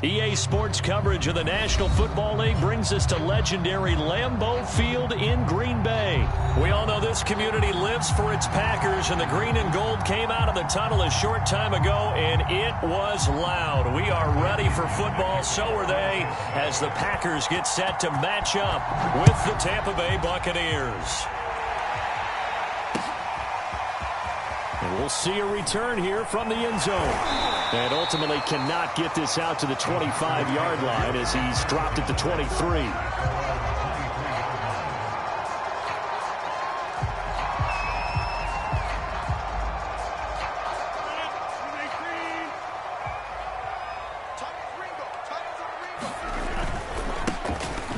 EA Sports coverage of the National Football League brings us to legendary Lambeau Field in Green Bay. We all know this community lives for its Packers, and the green and gold came out of the tunnel a short time ago, and it was loud. We are ready for football, so are they, as the Packers get set to match up with the Tampa Bay Buccaneers. And we'll see a return here from the end zone. And ultimately cannot get this out to the 25-yard line as he's dropped at the 23.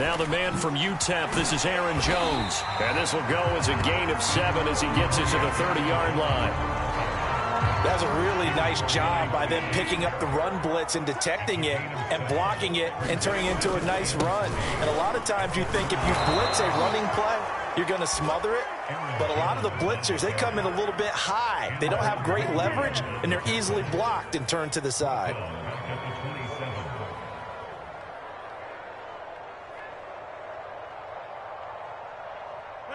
Now the man from UTEP, this is Aaron Jones. And this will go as a gain of 7 as he gets it to the 30-yard line. That's a really nice job by them picking up the run blitz and detecting it and blocking it and turning it into a nice run. And a lot of times you think if you blitz a running play, you're going to smother it. But a lot of the blitzers, they come in a little bit high. They don't have great leverage, and they're easily blocked and turned to the side.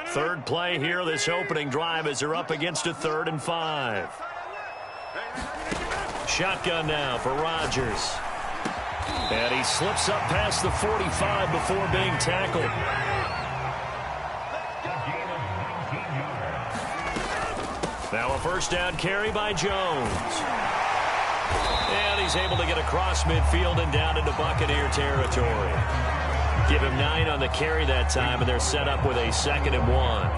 Third play here, this opening drive as they're up against a 3rd and 5. Shotgun now for Rodgers. And he slips up past the 45 before being tackled. Now a first down carry by Jones. And he's able to get across midfield and down into Buccaneer territory. Give him 9 on the carry that time, and they're set up with a 2nd and 1.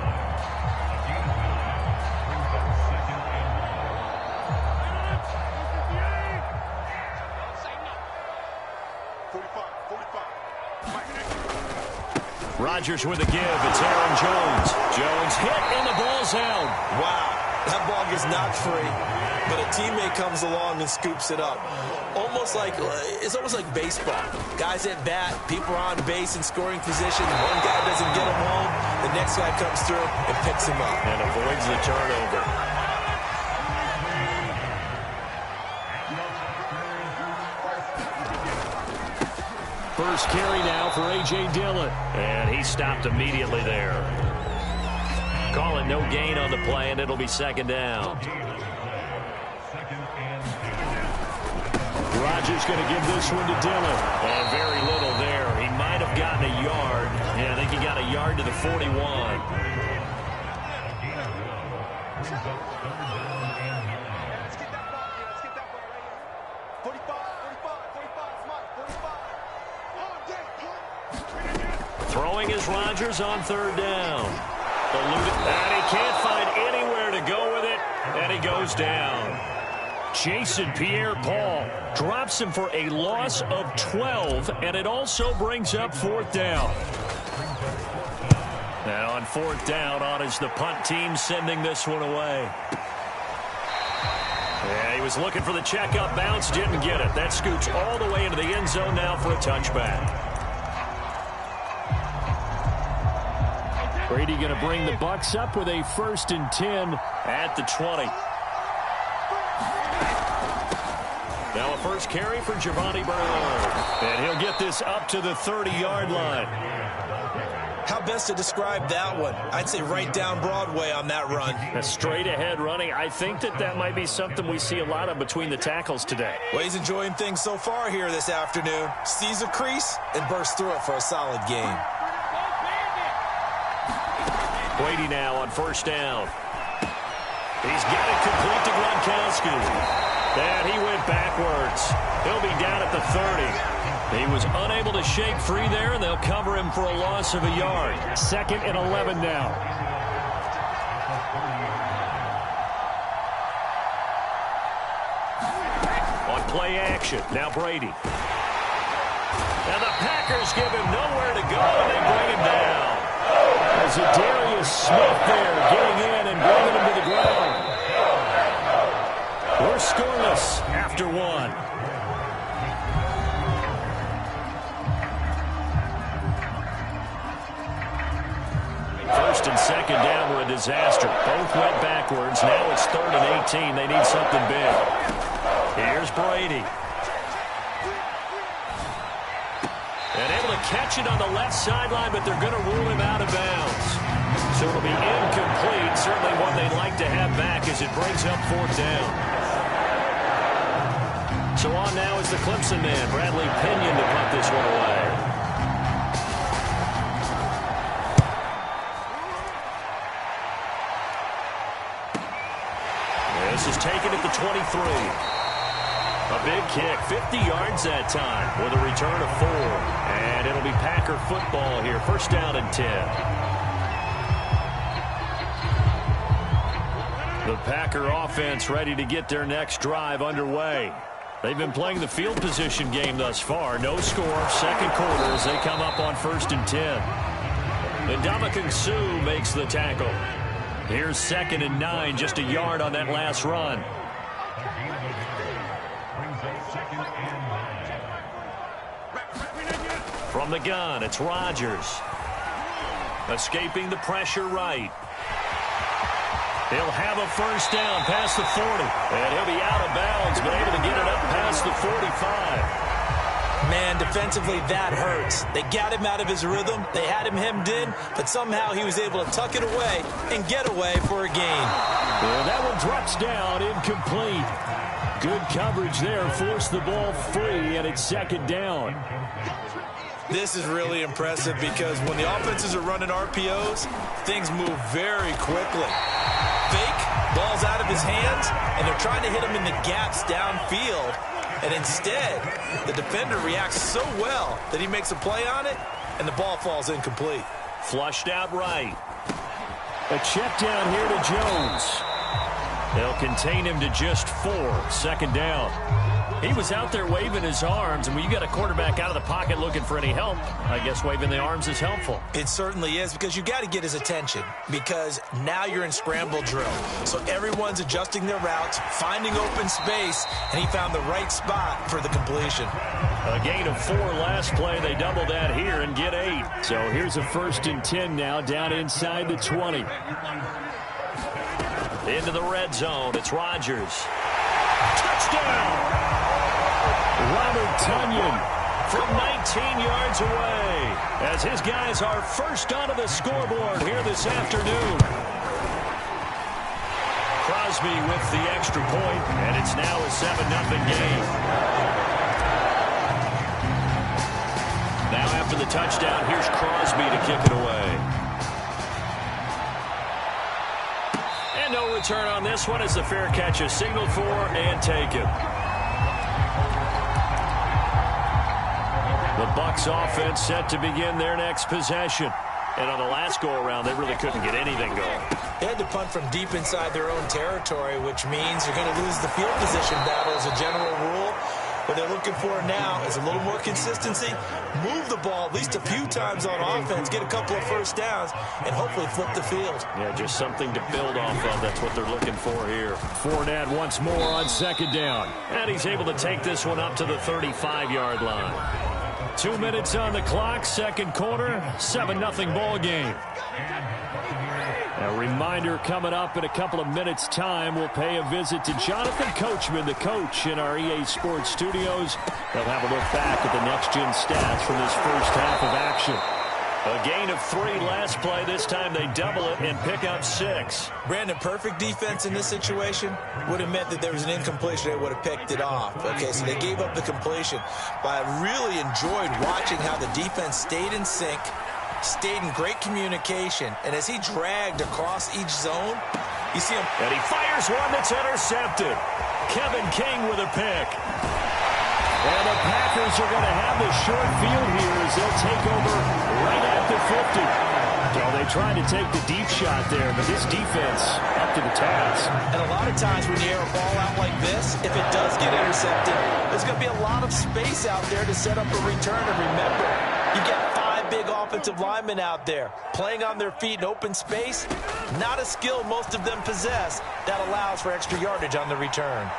Rodgers with a give. It's Aaron Jones. Jones hit, and the ball's out. Wow, that ball gets knocked free, but a teammate comes along and scoops it up. It's almost like baseball. Guys at bat, people are on base in scoring position. One guy doesn't get him home. The next guy comes through and picks him up. And avoids the turnover. First carry now for A.J. Dillon. And he stopped immediately there. Call it no gain on the play, and it'll be 2nd down. Rodgers going to give this one to Dillon. And very little there. He might have gotten a yard. Yeah, I think he got a yard to the 41. Throwing is Rodgers on 3rd down. And he can't find anywhere to go with it. And he goes down. Jason Pierre-Paul drops him for a loss of 12, and it also brings up 4th down. Now on 4th down, on is the punt team sending this one away. Yeah, he was looking for the checkup bounce, didn't get it. That scoots all the way into the end zone now for a touchback. Brady going to bring the Bucs up with a 1st and 10 at the 20. Now a first carry for Giovanni Bernard. And he'll get this up to the 30-yard line. How best to describe that one? I'd say right down Broadway on that run. A straight-ahead running. I think that might be something we see a lot of between the tackles today. Well, he's enjoying things so far here this afternoon. Sees a crease and bursts through it for a solid gain. Brady now on 1st down. He's got it complete to Gronkowski. And he went backwards. He'll be down at the 30. He was unable to shake free there, and they'll cover him for a loss of a yard. 2nd and 11 now. On play action, now Brady. And the Packers give him nowhere to go, and they bring him down. There's a Darius Smith there getting in and bringing him to the ground. We're scoreless after 1. First and 2nd down were a disaster. Both went backwards. Now it's 3rd and 18. They need something big. Here's Brady. to catch it on the left sideline, but they're going to rule him out of bounds. So it'll be incomplete. Certainly one they'd like to have back as it brings up 4th down. So on now is the Clemson man, Bradley Pinion, to punt this one away. This is taken at the 23. A big kick, 50 yards that time with a return of 4. And it'll be Packer football here. 1st down and 10. The Packer offense ready to get their next drive underway. They've been playing the field position game thus far. No score, 2nd quarter as they come up on 1st and 10. And Ndamukong Suh makes the tackle. Here's 2nd and 9, just a yard on that last run. From the gun, it's Rodgers. Escaping the pressure right. He'll have a 1st down past the 40. And he'll be out of bounds, but able to get it up past the 45. Man, defensively, that hurts. They got him out of his rhythm. They had him hemmed in, but somehow he was able to tuck it away and get away for a gain. Well, that one drops down, incomplete. Good coverage there, forced the ball free, and it's 2nd down. This is really impressive because when the offenses are running RPOs, things move very quickly. Fake, ball's out of his hands, and they're trying to hit him in the gaps downfield. And instead, the defender reacts so well that he makes a play on it, and the ball falls incomplete. Flushed out right. A check down here to Jones. They'll contain him to just 4. 2nd down. He was out there waving his arms, and when you got a quarterback out of the pocket looking for any help, I guess waving the arms is helpful. It certainly is, because you got to get his attention, because now you're in scramble drill. So everyone's adjusting their routes, finding open space, and he found the right spot for the completion. A gain of 4 last play. They double that here and get 8. So here's a 1st and 10 now, down inside the 20. Into the red zone. It's Rodgers. Touchdown! Robert Tonyan from 19 yards away as his guys are first onto the scoreboard here this afternoon. Crosby with the extra point, and it's now a 7-0 game. Now after the touchdown, here's Crosby to kick it away. And no return on this one as the fair catch is signaled for and taken. The Bucs offense set to begin their next possession. And on the last go-around, they really couldn't get anything going. They had to punt from deep inside their own territory, which means you're going to lose the field position battle as a general rule. What they're looking for now is a little more consistency, move the ball at least a few times on offense, get a couple of 1st downs, and hopefully flip the field. Yeah, just something to build off of. That's what they're looking for here. Fournette once more on 2nd down. And he's able to take this one up to the 35-yard line. 2 minutes on the clock, 2nd quarter, 7-0 ball game. A reminder coming up in a couple of minutes' time. We'll pay a visit to Jonathan Coachman, the coach in our EA Sports studios. They'll have a look back at the next-gen stats from this first half of action. A gain of 3 last play. This time they double it and pick up 6. Brandon, perfect defense in this situation would have meant that there was an incompletion. They would have picked it off. Okay, so they gave up the completion. But I really enjoyed watching how the defense stayed in sync, stayed in great communication, and as he dragged across each zone, you see him. And he fires one that's intercepted. Kevin King with a pick. And the Packers are going to have the short field here as they'll take over right at the 50. Well, they tried to take the deep shot there, but this defense up to the task. And a lot of times when you air a ball out like this, if it does get intercepted, there's going to be a lot of space out there to set up a return. And remember, you get 5 big offensive linemen out there playing on their feet in open space. Not a skill most of them possess that allows for extra yardage on the return.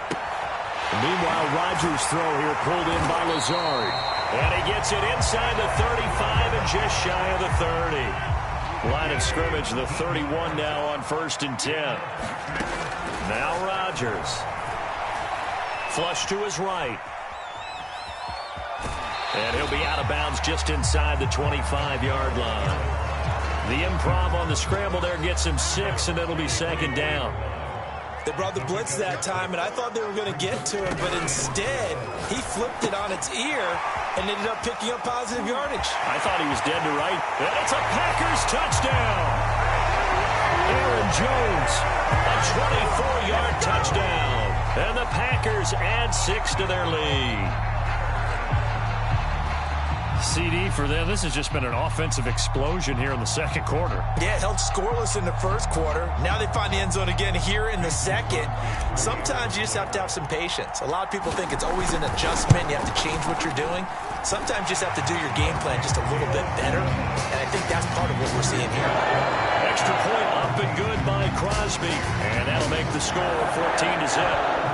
Meanwhile, Rodgers' throw here pulled in by Lazard. And he gets it inside the 35 and just shy of the 30. Line of scrimmage, the 31 now on 1st and 10. Now Rodgers. Flush to his right. And he'll be out of bounds just inside the 25-yard line. The improv on the scramble there gets him 6, and it'll be second down. They brought the blitz that time, and I thought they were going to get to him, but instead, he flipped it on its ear and ended up picking up positive yardage. I thought he was dead to right. And it's a Packers touchdown. Aaron Jones, a 24-yard touchdown. And the Packers add 6 to their lead. CD for them. This has just been an offensive explosion here in the second quarter. Yeah, held scoreless in the first quarter. Now they find the end zone again here in the second. Sometimes you just have to have some patience. A lot of people think it's always an adjustment. You have to change what you're doing. Sometimes you just have to do your game plan just a little bit better. And I think that's part of what we're seeing here. Extra point up and good by Crosby. And that'll make the score 14-0.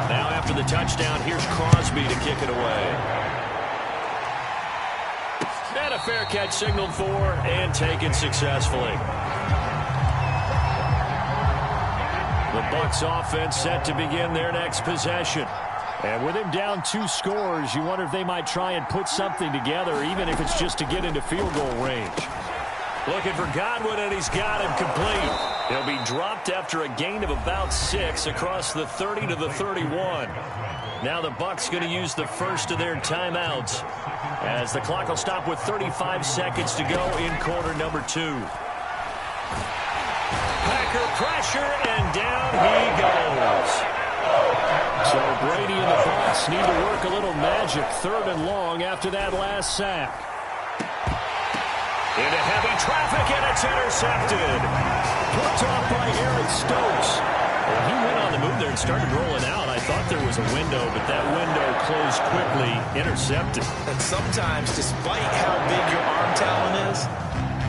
Now after the touchdown, here's Crosby to kick it away. And a fair catch signaled for and taken successfully. The Bucs offense set to begin their next possession. And with him down 2 scores, you wonder if they might try and put something together, even if it's just to get into field goal range. Looking for Godwin, and he's got him complete. He'll be dropped after a gain of about 6 across the 30 to the 31. Now the Bucs going to use the first of their timeouts as the clock will stop with 35 seconds to go in quarter number 2. Packer pressure, and down he goes. So Brady and the Bucs need to work a little magic, 3rd and long after that last sack. Into heavy traffic, and it's intercepted. Picked off by Aaron Stokes. Well, he went on the move there and started rolling out. I thought there was a window, but that window closed quickly, intercepted. And sometimes, despite how big your arm talent is,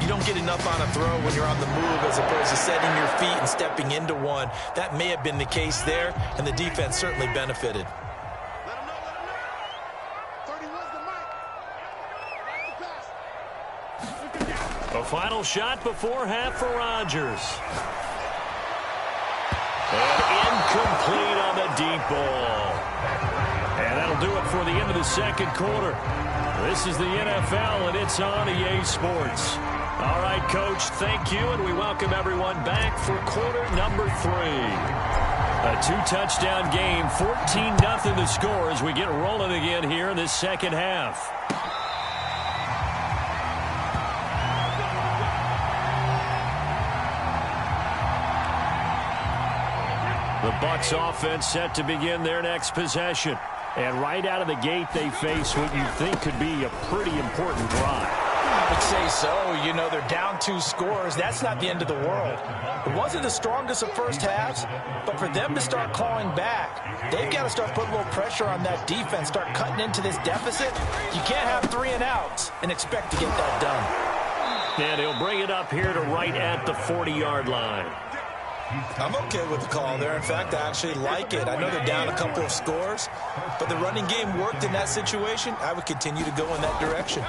you don't get enough on a throw when you're on the move as opposed to setting your feet and stepping into one. That may have been the case there, and the defense certainly benefited. A final shot before half for Rodgers. And incomplete on the deep ball. And that'll do it for the end of the second quarter. This is the NFL, and it's on EA Sports. All right, Coach, thank you, and we welcome everyone back for quarter number 3. A 2-touchdown game, 14-0 the score as we get rolling again here in this second half. The Bucs offense set to begin their next possession. And right out of the gate, they face what you think could be a pretty important drive. I would say so. You know, they're down 2 scores. That's not the end of the world. It wasn't the strongest of first halves, but for them to start clawing back, they've got to start putting a little pressure on that defense, start cutting into this deficit. You can't have 3 and outs and expect to get that done. And he'll bring it up here to right at the 40-yard line. I'm okay with the call there. In fact, I actually like it. I know they're down a couple of scores, but the running game worked in that situation. I would continue to go in that direction.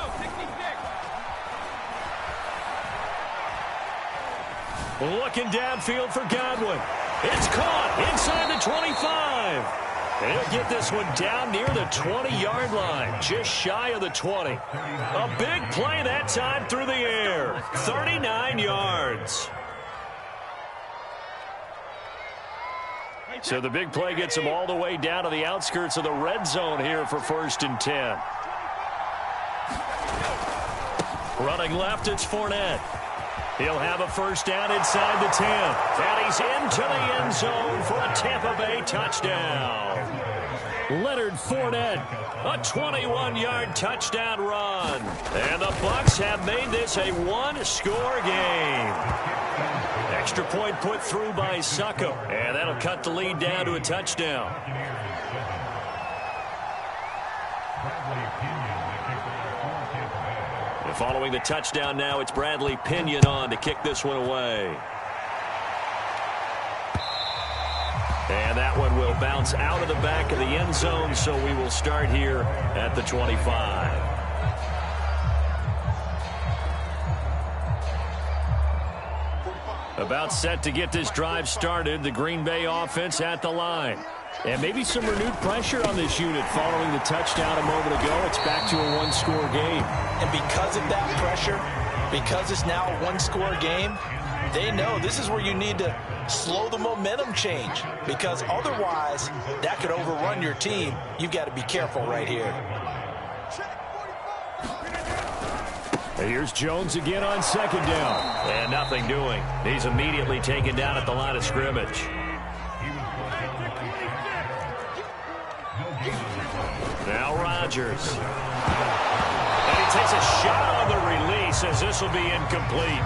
Looking downfield for Godwin. It's caught inside the 25. And he'll get this one down near the 20-yard line, just shy of the 20. A big play that time through the air. 39 yards. So the big play gets him all the way down to the outskirts of the red zone here for 1st and 10. Running left, it's Fournette. He'll have a first down inside the 10. And he's into the end zone for a Tampa Bay touchdown. Leonard Fournette, a 21-yard touchdown run. And the Bucs have made this a 1-score game. Extra point put through by Succo. And that'll cut the lead down to a touchdown. And following the touchdown now, it's Bradley Pinion on to kick this one away. And that one will bounce out of the back of the end zone, so we will start here at the 25. About set to get this drive started, the Green Bay offense at the line. And maybe some renewed pressure on this unit following the touchdown a moment ago. It's back to a one-score game. And because of that pressure, because it's now a one-score game, they know this is where you need to slow the momentum change, because otherwise that could overrun your team. You've got to be careful right here. And here's Jones again on second down. And nothing doing. He's immediately taken down at the line of scrimmage. Now Rodgers. And he takes a shot on the release as this will be incomplete.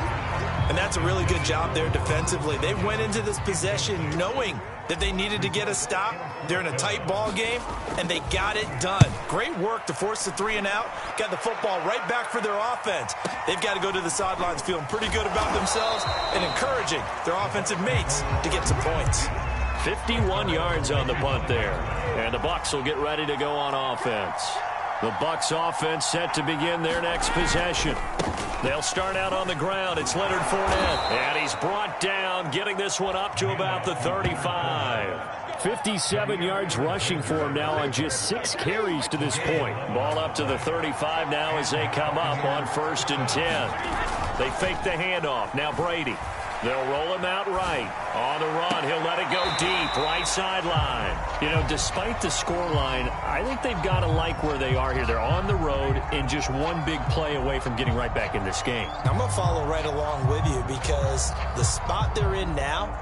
And that's a really good job there defensively. They went into this possession knowing that they needed to get a stop. They're in a tight ball game, and they got it done. Great work to force the 3 and out. Got the football right back for their offense. They've got to go to the sidelines feeling pretty good about themselves and encouraging their offensive mates to get some points. 51 yards on the punt there. And the Bucs will get ready to go on offense. The Bucs offense set to begin their next possession. They'll start out on the ground. It's Leonard Fournette. And he's brought down, getting this one up to about the 35. 57 yards rushing for him now on just 6 carries to this point. Ball up to the 35 now as they come up on 1st and 10. They fake the handoff. Now Brady. They'll roll him out right. On the run, he'll let it go deep, right sideline. You know, despite the scoreline, I think they've got to like where they are here. They're on the road and just one big play away from getting right back in this game. I'm going to follow right along with you, because the spot they're in now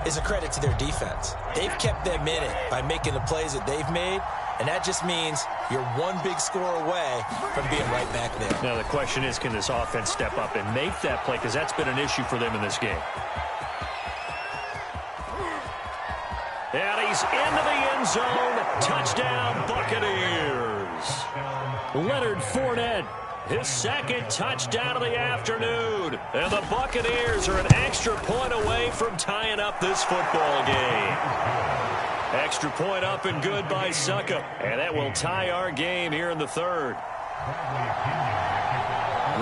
is a credit to their defense. They've kept them in it by making the plays that they've made, and that just means you're one big score away from being right back there. Now, the question is, can this offense step up and make that play? Because that's been an issue for them in this game. And he's into the end zone. Touchdown, Buccaneers. Leonard Fournette, his 2nd touchdown of the afternoon. And the Buccaneers are an extra point away from tying up this football game. Extra point up and good by Succop. And that will tie our game here in the 3rd.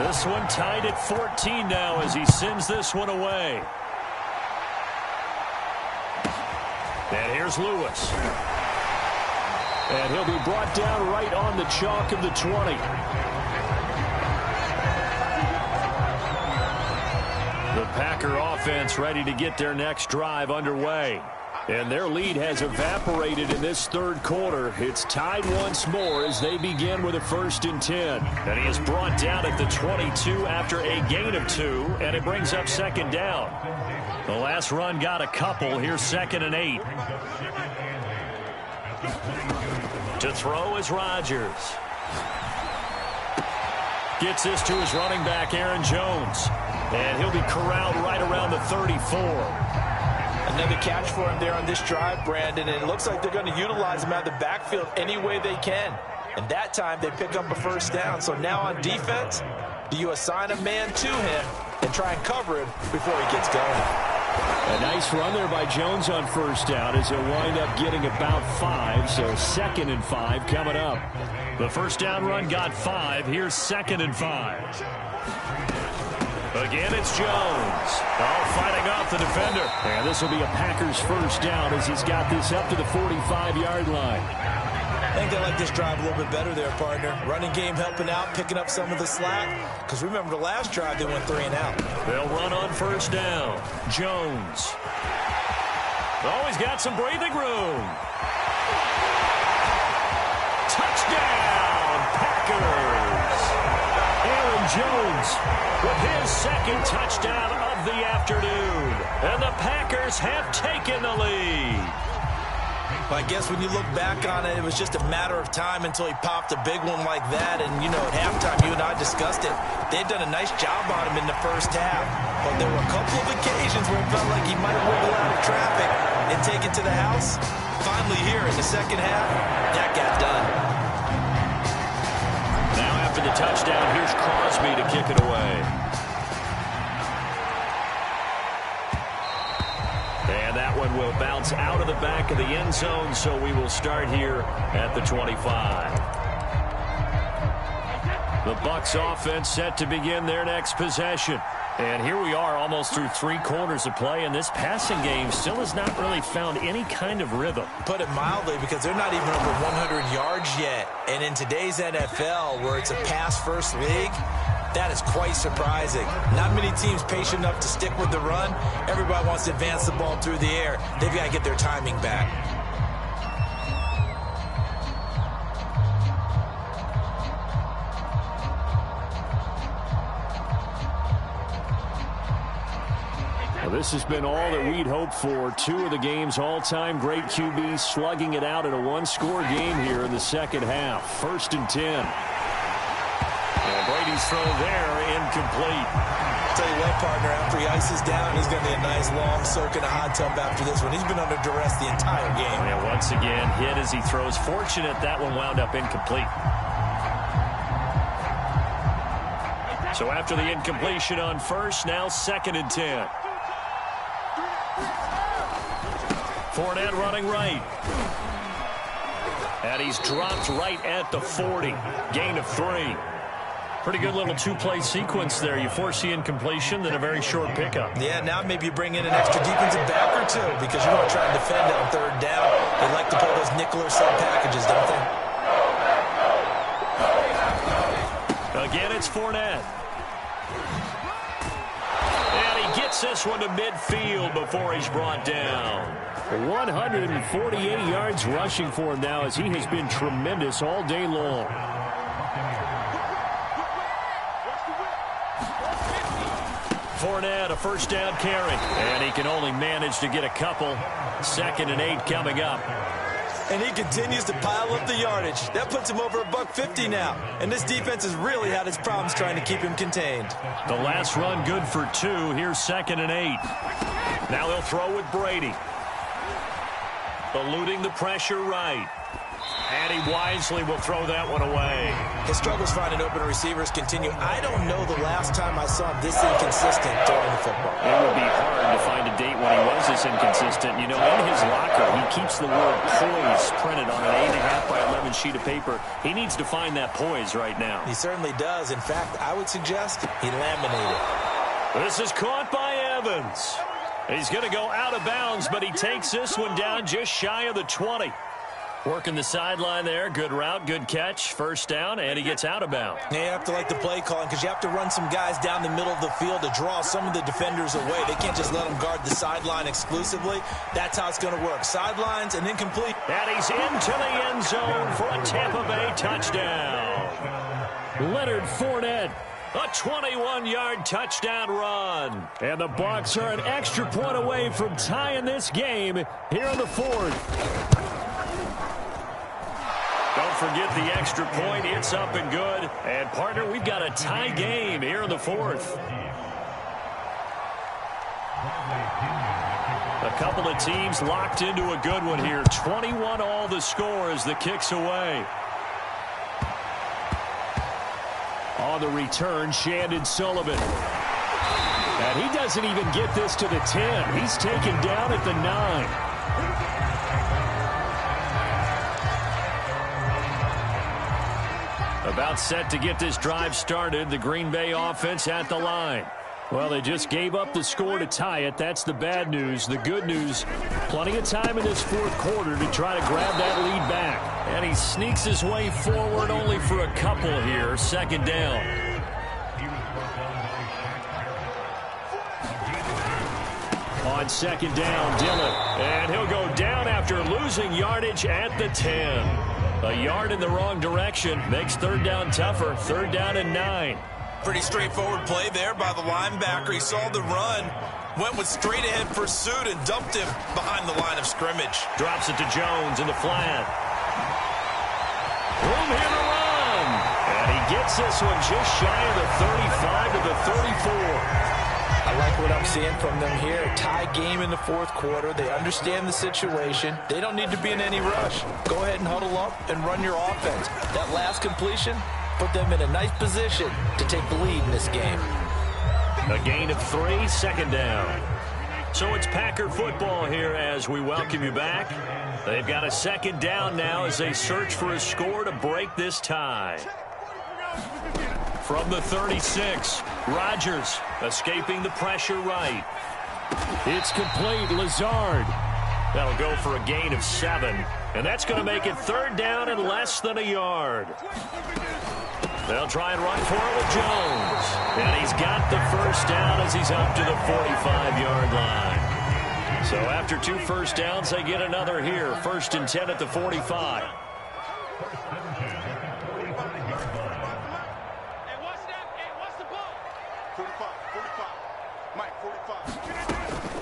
This one tied at 14 now as he sends this one away. And here's Lewis. And he'll be brought down right on the chalk of the 20. The Packer offense ready to get their next drive underway. And their lead has evaporated in this 3rd quarter. It's tied once more as they begin with a 1st and 10. And he is brought down at the 22 after a gain of 2, and it brings up 2nd down. The last run got a couple. Here's 2nd and 8. To throw is Rodgers. Gets this to his running back, Aaron Jones. And he'll be corralled right around the 34. Another catch for him there on this drive, Brandon, and it looks like they're going to utilize him out of the backfield any way they can. And that time they pick up a 1st down. So now on defense, do you assign a man to him and try and cover him before he gets going? A nice run there by Jones on 1st down as he'll wind up getting about 5. So 2nd and 5 coming up. The 1st down run got 5. Here's 2nd and 5. Again, it's Jones. All fighting off the defender. And this will be a Packers 1st down as he's got this up to the 45-yard line. I think they like this drive a little bit better there, partner. Running game helping out, picking up some of the slack. Because remember, the last drive they went 3 and out. They'll run on 1st down. Jones. Always got some breathing room. Touchdown, Packers. Aaron Jones with his 2nd touchdown of the afternoon. And the Packers have taken the lead. Well, I guess when you look back on it, it was just a matter of time until he popped a big one like that. And, you know, at halftime, you and I discussed it. They'd done a nice job on him in the 1st half. But there were a couple of occasions where it felt like he might wiggle out of traffic and take it to the house. Finally here in the 2nd half, that got done. Now after the touchdown, here's Crosby to kick it away. And that one will bounce out of the back of the end zone, so we will start here at the 25. The Bucs offense set to begin their next possession. And here we are almost through 3 quarters of play, and this passing game still has not really found any kind of rhythm. Put it mildly, because they're not even over 100 yards yet. And in today's NFL, where it's a pass-first league, that is quite surprising. Not many teams patient enough to stick with the run. Everybody wants to advance the ball through the air. They've got to get their timing back. Well, this has been all that we'd hoped for. 2 of the game's all-time great QBs slugging it out in a one-score game here in the second half. 1st and 10. And Brady's throw there, incomplete. Tell you what, partner, after he ices down, he's going to need a nice long soak in a hot tub after this one. He's been under duress the entire game. And once again, hit as he throws. Fortunate that one wound up incomplete. So after the incompletion on first, now 2nd and 10. Fournette running right. And he's dropped right at the 40. Gain of 3. Pretty good little 2-play sequence there. You force the incompletion, then a very short pickup. Yeah, now maybe you bring in an extra defensive back or 2 because you want to try and defend on 3rd down. They like to pull those nickel or sub packages, don't they? Again, it's Fournette. And he gets this one to midfield before he's brought down. 148 yards rushing for him now as he has been tremendous all day long. Fournette, a 1st down carry. And he can only manage to get a couple. 2nd and 8 coming up. And he continues to pile up the yardage. That puts him over $150 now. And this defense has really had its problems trying to keep him contained. The last run good for 2. Here's 2nd and 8. Now they'll throw with Brady. Eluding the pressure right. And he wisely will throw that one away. His struggles finding open receivers continue. I don't know the last time I saw him this inconsistent throwing the football. It would be hard to find a date when he was this inconsistent. You know, in his locker, he keeps the word poise printed on an 8.5 by 11 sheet of paper. He needs to find that poise right now. He certainly does. In fact, I would suggest he laminated. This is caught by Evans. He's going to go out of bounds, but he takes this one down just shy of the 20. Working the sideline there. Good route, good catch. 1st down, and he gets out of bounds. Yeah, you have to like the play calling because you have to run some guys down the middle of the field to draw some of the defenders away. They can't just let them guard the sideline exclusively. That's how it's going to work. Sidelines and incomplete. And he's into the end zone for a Tampa Bay touchdown. Leonard Fournette. A 21-yard touchdown run. And the Bucs are an extra point away from tying this game here in the 4th. Don't forget the extra point. It's up and good. And, partner, we've got a tie game here in the 4th. A couple of teams locked into a good one here. 21 all the score as the kick's away. On the return, Shandon Sullivan. And he doesn't even get this to the 10. He's taken down at the 9. About set to get this drive started. The Green Bay offense at the line. Well, they just gave up the score to tie it. That's the bad news. The good news, plenty of time in this 4th quarter to try to grab that lead back. And he sneaks his way forward only for a couple here. 2nd down. On 2nd down, Dillon. And he'll go down after losing yardage at the 10. A yard in the wrong direction makes 3rd down tougher. 3rd down and 9. Pretty straightforward play there by the linebacker. He saw the run, went with straight-ahead pursuit, and dumped him behind the line of scrimmage. Drops it to Jones in the flat. Room here to run. And he gets this one just shy of the 35 to the 34. I like what I'm seeing from them here. Tie game in the 4th quarter. They understand the situation. They don't need to be in any rush. Go ahead and huddle up and run your offense. That last completion put them in a nice position to take the lead in this game. A gain of 3, 2nd down. So it's Packer football here as we welcome you back. They've got a 2nd down now as they search for a score to break this tie. From the 36, Rodgers escaping the pressure right. It's complete. Lazard. That'll go for a gain of 7. And that's going to make it 3rd down and less than a yard. They'll try and run for it with Jones. And he's got the 1st down as he's up to the 45-yard line. So after 2 first downs, they get another here. 1st and 10 at the 45.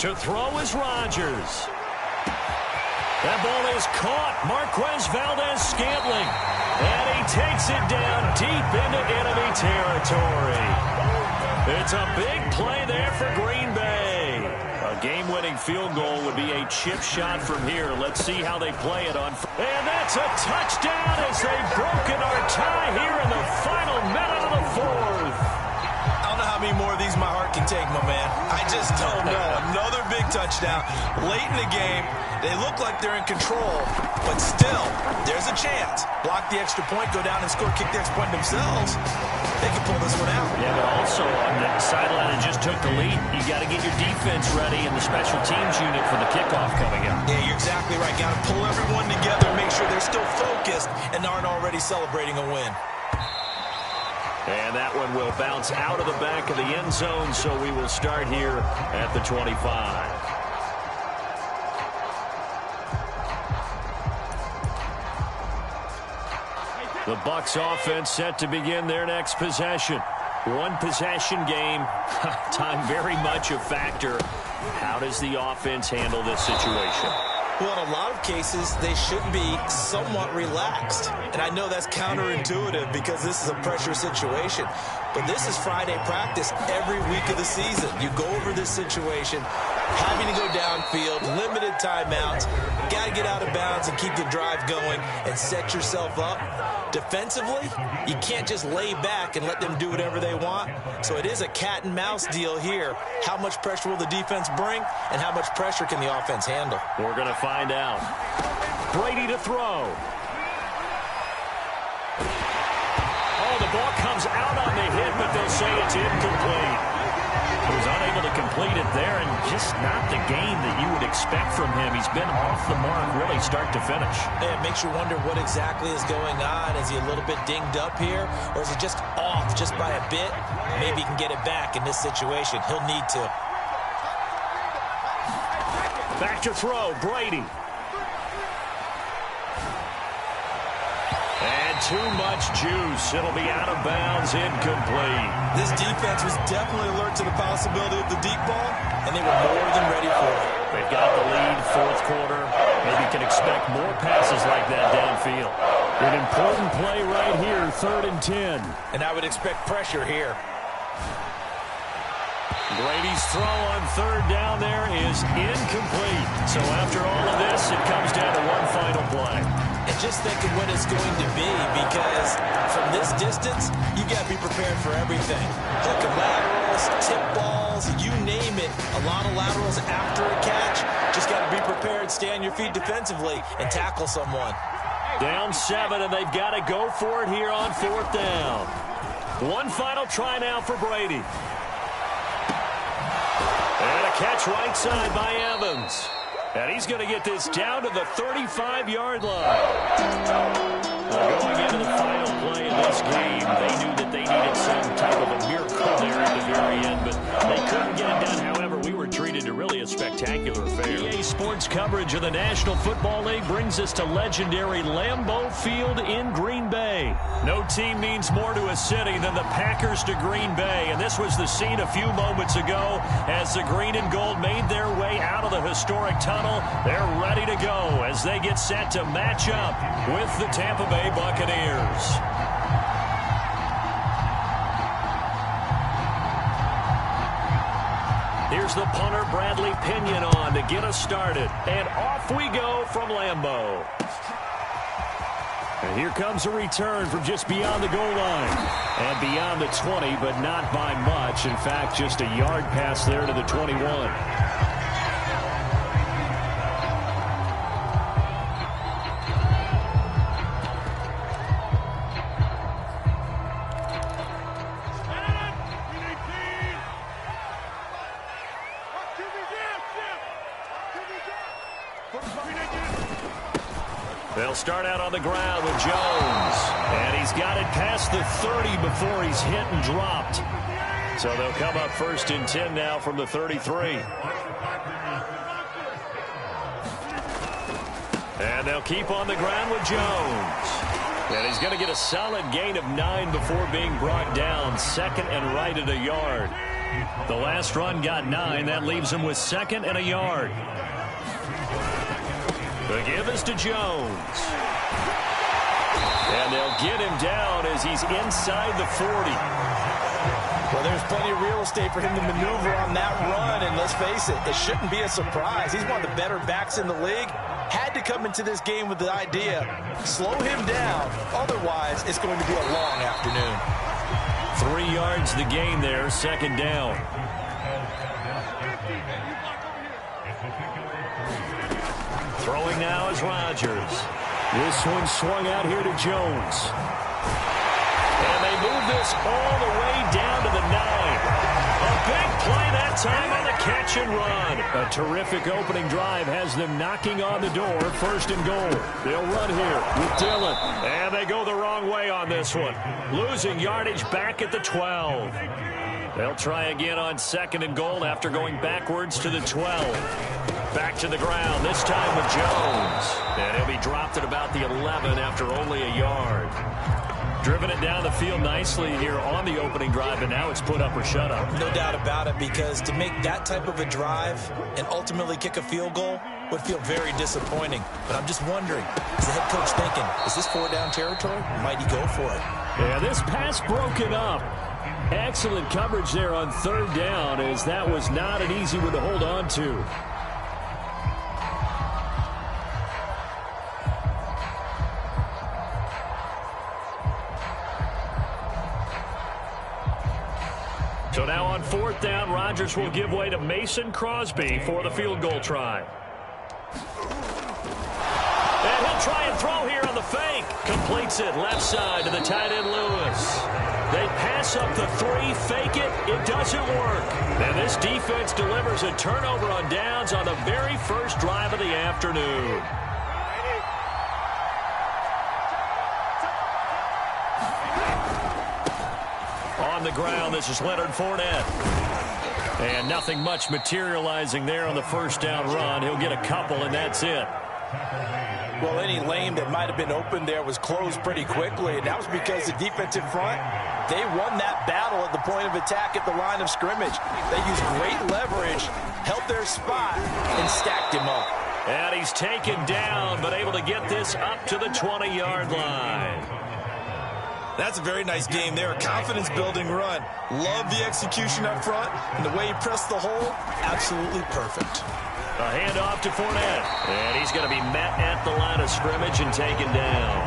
To throw is Rodgers. That ball is caught. Marquez Valdez-Scantling. And he takes it down deep into enemy territory. It's a big play there for Green Bay. A game-winning field goal would be a chip shot from here. Let's see how they play it on. And that's a touchdown as they've broken our tie here in the final minute of the 4th. I don't know how many more of these my heart can take, my man. I just don't know. Another big touchdown late in the game. They look like they're in control, but still, there's a chance. Block the extra point, go down and score, kick the extra point themselves. They can pull this one out. Yeah, but also on the sideline that just took the lead, you got to get your defense ready and the special teams unit for the kickoff coming up. Yeah, you're exactly right. Got to pull everyone together, make sure they're still focused and aren't already celebrating a win. And that one will bounce out of the back of the end zone, so we will start here at the 25. The Bucs offense set to begin their next possession. One possession game. Time very much a factor. How does the offense handle this situation? Well, in a lot of cases, they should be somewhat relaxed. And I know that's counterintuitive because this is a pressure situation. But this is Friday practice every week of the season. You go over this situation, having to go downfield, limited timeouts, got to get out of bounds and keep the drive going and set yourself up. Defensively, you can't just lay back and let them do whatever they want. So it is a cat and mouse deal here. How much pressure will the defense bring and how much pressure can the offense handle? We're going to find out. Brady to throw. Oh, the ball comes out on the hit, but they'll say it's incomplete. He was unable to complete it there, and just not the game that you would expect from him. He's been off the mark really start to finish. Yeah, it makes you wonder what exactly is going on. Is he a little bit dinged up here, or is it just off just by a bit? Maybe he can get it back in this situation. He'll need to. Back to throw, Brady. And too much juice. It'll be out of bounds, incomplete. This defense was definitely alert to the possibility of the deep ball, and they were more than ready for it. They've got the lead, 4th quarter. Maybe you can expect more passes like that downfield. An important play right here, 3rd and 10. And I would expect pressure here. Brady's throw on 3rd down there is incomplete. So after all of this, it comes down to one final play. And just think of what it's going to be, because from this distance, you got to be prepared for everything. Hook and laterals, tip balls, you name it. A lot of laterals after a catch. Just got to be prepared, stay on your feet defensively, and tackle someone. Down 7, and they've got to go for it here on 4th down. One final try now for Brady. And a catch right side by Evans. And he's going to get this down to the 35-yard line. Going into the final play of this game, they knew that they needed some type of a miracle there at the very end, but they couldn't get it done. However, we were treated to really a spectacular affair. EA Sports coverage of the National Football League brings us to legendary Lambeau Field in Green Bay. No team means more to a city than the Packers to Green Bay, and this was the scene a few moments ago as the green and gold made their way out of the historic tunnel. They're ready to go as they get set to match up with the Tampa Bay Buccaneers. Here's the punter, Bradley Pinion, on to get us started. And off we go from Lambeau. And here comes a return from just beyond the goal line. And beyond the 20, but not by much. In fact, just a yard pass there to the 21. They'll start out on the ground with Jones. And he's got it past the 30 before he's hit and dropped. So they'll come up 1st and 10 now from the 33. And they'll keep on the ground with Jones. And he's going to get a solid gain of 9 before being brought down. 2nd and right at a yard. The last run got 9. That leaves him with 2nd and a yard. The give is to Jones. And they'll get him down as he's inside the 40. Well, there's plenty of real estate for him to maneuver on that run. And let's face it, it shouldn't be a surprise. He's one of the better backs in the league. Had to come into this game with the idea, slow him down. Otherwise, it's going to be a long afternoon. 3 yards the gain there, 2nd down. Throwing now is Rodgers. This one swung out here to Jones. And they move this all the way down to the 9. A big play that time on the catch and run. A terrific opening drive has them knocking on the door. 1st and goal. They'll run here with Dillon. And they go the wrong way on this one. Losing yardage back at the 12. They'll try again on 2nd and goal after going backwards to the 12. Back to the ground, this time with Jones. And he'll be dropped at about the 11 after only a yard. Driven it down the field nicely here on the opening drive, and now it's put up or shut up. No doubt about it, because to make that type of a drive and ultimately kick a field goal would feel very disappointing. But I'm just wondering, is the head coach thinking, is this 4-down territory? Might he go for it? Yeah, this pass broken up. Excellent coverage there on 3rd down, as that was not an easy one to hold on to. So now on 4th down, Rodgers will give way to Mason Crosby for the field goal try. And he'll try and throw here on the fake. Completes it left side to the tight end Lewis. They pass up the 3, fake it. It doesn't work. And this defense delivers a turnover on downs on the very first drive of the afternoon. On the ground, this is Leonard Fournette. And nothing much materializing there on the 1st down run. He'll get a couple, and that's it. Well, any lane that might have been open there was closed pretty quickly, and that was because the defensive front, they won that battle at the point of attack at the line of scrimmage. They used great leverage, held their spot, and stacked him up. And he's taken down, but able to get this up to the 20-yard line. That's a very nice game there. A confidence-building run. Love the execution up front, and the way he pressed the hole, absolutely perfect. A handoff to Fournette. And he's going to be met at the line of scrimmage and taken down.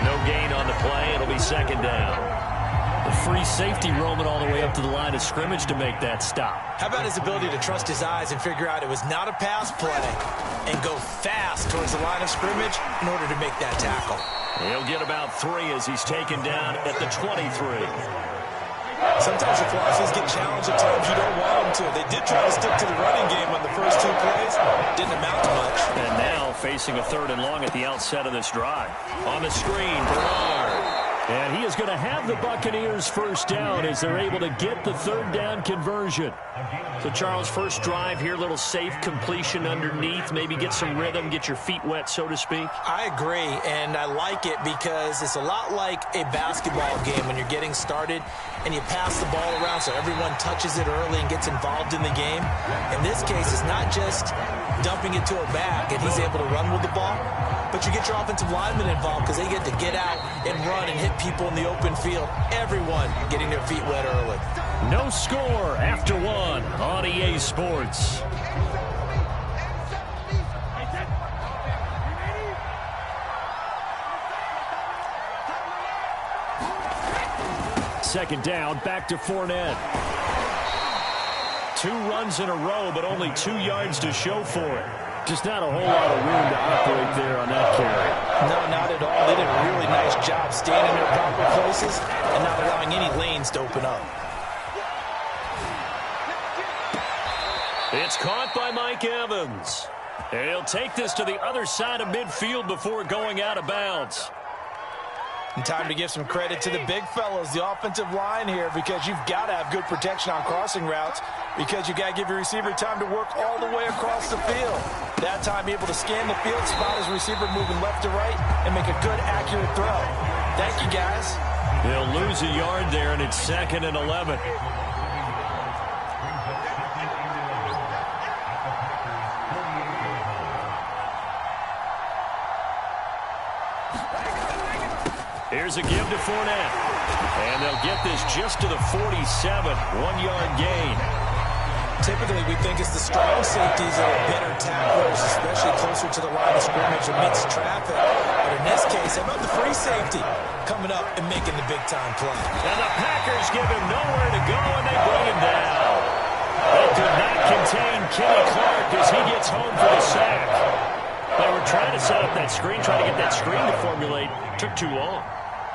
No gain on the play. It'll be 2nd down. The free safety roaming all the way up to the line of scrimmage to make that stop. How about his ability to trust his eyes and figure out it was not a pass play and go fast towards the line of scrimmage in order to make that tackle? He'll get about 3 as he's taken down at the 23. Sometimes your philosophies get challenged at times you don't want them to. They did try to stick to the running game on the first 2 plays. Didn't amount to much. And now facing a 3rd and long at the outset of this drive. On the screen, Bernard. And he is going to have the Buccaneers 1st down as they're able to get the 3rd down conversion. So, Charles, first drive here, little safe completion underneath. Maybe get some rhythm, get your feet wet, so to speak. I agree, and I like it because it's a lot like a basketball game when you're getting started and you pass the ball around so everyone touches it early and gets involved in the game. In this case, it's not just dumping it to a back and he's able to run with the ball, but you get your offensive linemen involved because they get to get out and run and hit people in the open field. Everyone getting their feet wet early. No score after 1 on EA Sports. Second down, back to Fournette. 2 runs in a row, but only 2 yards to show for it. Just not a whole lot of room to operate there on that carry. No, not at all. They did a really nice job staying in their proper places and not allowing any lanes to open up. It's caught by Mike Evans. And he'll take this to the other side of midfield before going out of bounds. And time to give some credit to the big fellas, the offensive line here, because you've got to have good protection on crossing routes, because you've got to give your receiver time to work all the way across the field. That time, be able to scan the field, spot his receiver moving left to right, and make a good, accurate throw. Thank you, guys. They'll lose a yard there, and it's 2nd and 11. Here's a give to Fournette. And they'll get this just to the 47, 1-yard gain. Typically, we think it's the strong safeties that are better tacklers, especially closer to the line of scrimmage amidst traffic. But in this case, how about the free safety coming up and making the big-time play? And the Packers give him nowhere to go, and they bring him down. They could not contain Clarke as he gets home for the sack. They were trying to set up that screen, trying to get that screen to formulate. Took too long.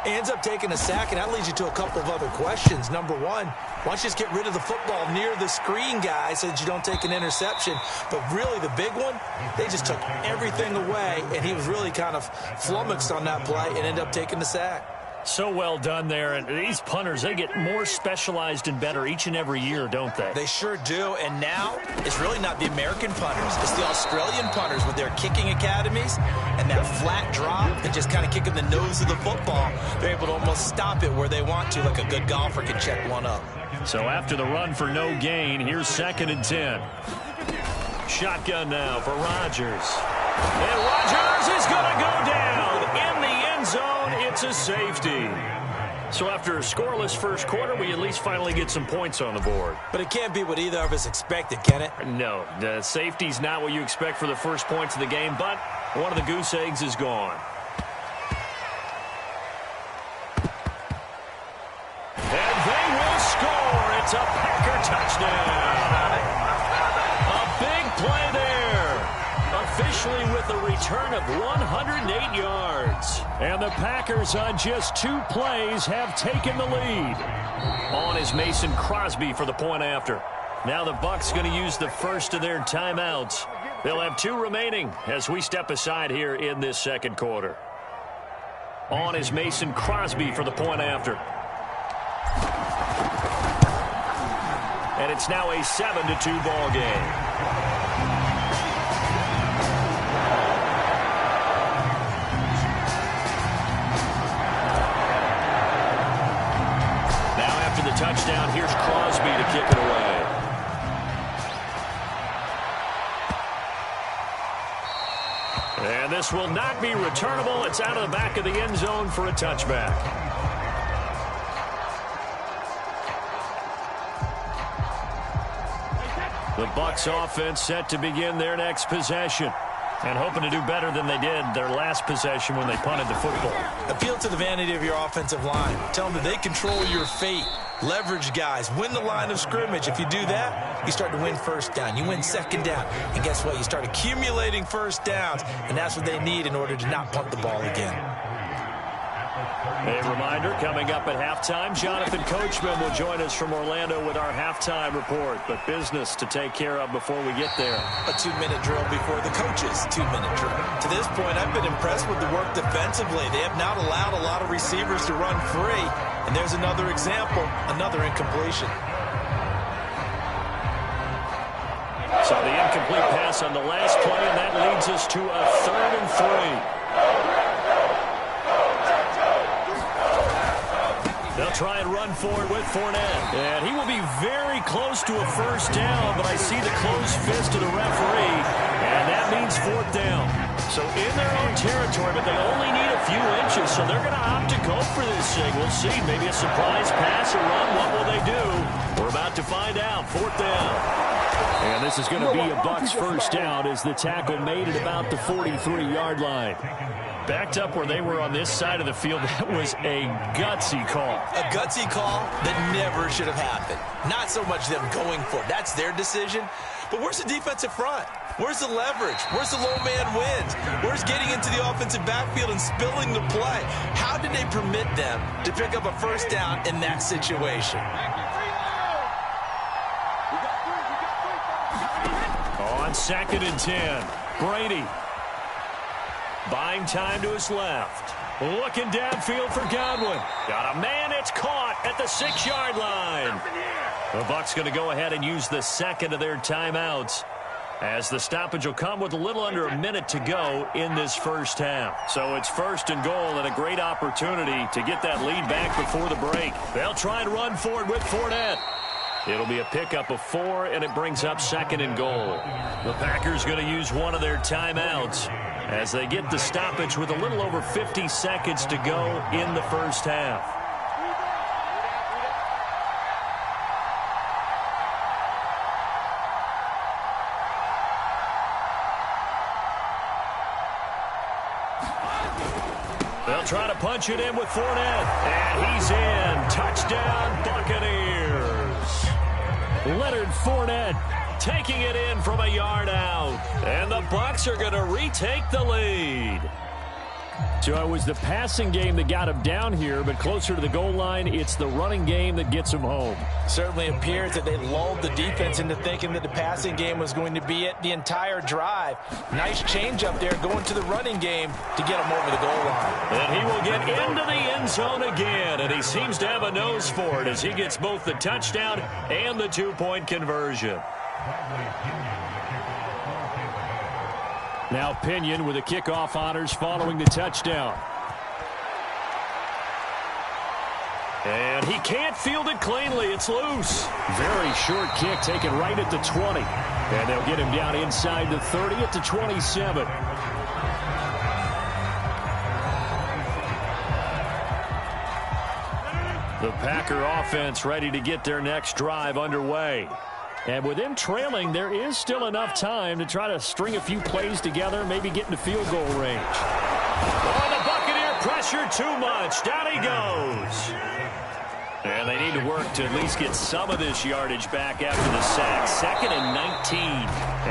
Ends up taking a sack, and that leads you to a couple of other questions. Number one, why don't you just get rid of the football near the screen, guys, so that you don't take an interception? But really, the big one, they just took everything away, and he was really kind of flummoxed on that play and ended up taking the sack. So well done there. And these punters, they get more specialized and better each and every year, don't they? They sure do. And now it's really not the American punters. It's the Australian punters with their kicking academies and that flat drop and just kind of kicking the nose of the football. They're able to almost stop it where they want to, like a good golfer can check one up. So after the run for no gain, here's 2nd and 10. Shotgun now for Rodgers. And Rodgers is going to go down in the end zone. It's a safety. So after a scoreless first quarter, we at least finally get some points on the board. But it can't be what either of us expected, can it? No, the safety's not what you expect for the first points of the game, but one of the goose eggs is gone. And they will score. It's a Packer touchdown. A big play there. Officially with a return of 108 yards. And the Packers on just 2 plays have taken the lead. On is Mason Crosby for the point after. Now the Bucs going to use the first of their timeouts. They'll have 2 remaining as we step aside here in this second quarter. On is Mason Crosby for the point after. And it's now a 7-2 ball game. Touchdown. Here's Crosby to kick it away. And this will not be returnable. It's out of the back of the end zone for a touchback. The Bucs offense set to begin their next possession. And hoping to do better than they did their last possession when they punted the football. Appeal to the vanity of your offensive line. Tell them that they control your fate. Leverage guys. Win the line of scrimmage. If you do that, you start to win first down. You win second down. And guess what? You start accumulating first downs. And that's what they need in order to not punt the ball again. A reminder, coming up at halftime, Jonathan Coachman will join us from Orlando with our halftime report. But business to take care of before we get there. A 2-minute drill before the coach's 2-minute drill. To this point, I've been impressed with the work defensively. They have not allowed a lot of receivers to run free. And there's another example, another incompletion. So the incomplete pass on the last play, and that leads us to a 3rd and 3. They'll try and run forward with Fournette. And he will be very close to a first down, but I see the closed fist of the referee, and that means 4th down. So in their own territory, but they only need a few inches, so they're going to opt to go for this thing. We'll see. Maybe a surprise pass or run. What will they do? We're about to find out. 4th down. And this is going to be a Bucs first down as the tackle made at about the 43-yard line. Backed up where they were on this side of the field. That was a gutsy call. A gutsy call that never should have happened. Not so much them going for it. That's their decision. But where's the defensive front? Where's the leverage? Where's the low man wins? Where's getting into the offensive backfield and spilling the play? How did they permit them to pick up a first down in that situation? On 2nd and 10. Brady. Buying time to his left. Looking downfield for Godwin. Got a man. It's caught at the 6-yard line. The Bucs going to go ahead and use the second of their timeouts, as the stoppage will come with a little under a minute to go in this first half. So it's 1st and goal and a great opportunity to get that lead back before the break. They'll try and run for it with Fournette. It'll be a pickup of 4, and it brings up 2nd and goal. The Packers going to use one of their timeouts as they get the stoppage with a little over 50 seconds to go in the first half. They'll try to punch it in with Fournette. And he's in. Touchdown, Buccaneers. Leonard Fournette taking it in from a yard out. And the Bucs are going to retake the lead. So it was the passing game that got him down here, but closer to the goal line, it's the running game that gets him home. Certainly appears that they lulled the defense into thinking that the passing game was going to be it the entire drive. Nice change up there going to the running game to get him over the goal line. And he will get into the end zone again, and he seems to have a nose for it as he gets both the touchdown and the 2-point conversion. Now Pinion with the kickoff honors following the touchdown. And he can't field it cleanly. It's loose. Very short kick taken right at the 20. And they'll get him down inside the 30 at the 27. The Packer offense ready to get their next drive underway. And with them trailing, there is still enough time to try to string a few plays together, maybe get into field goal range. Oh, the Buccaneer pressure too much. Down he goes. And they need to work to at least get some of this yardage back after the sack. 2nd and 19.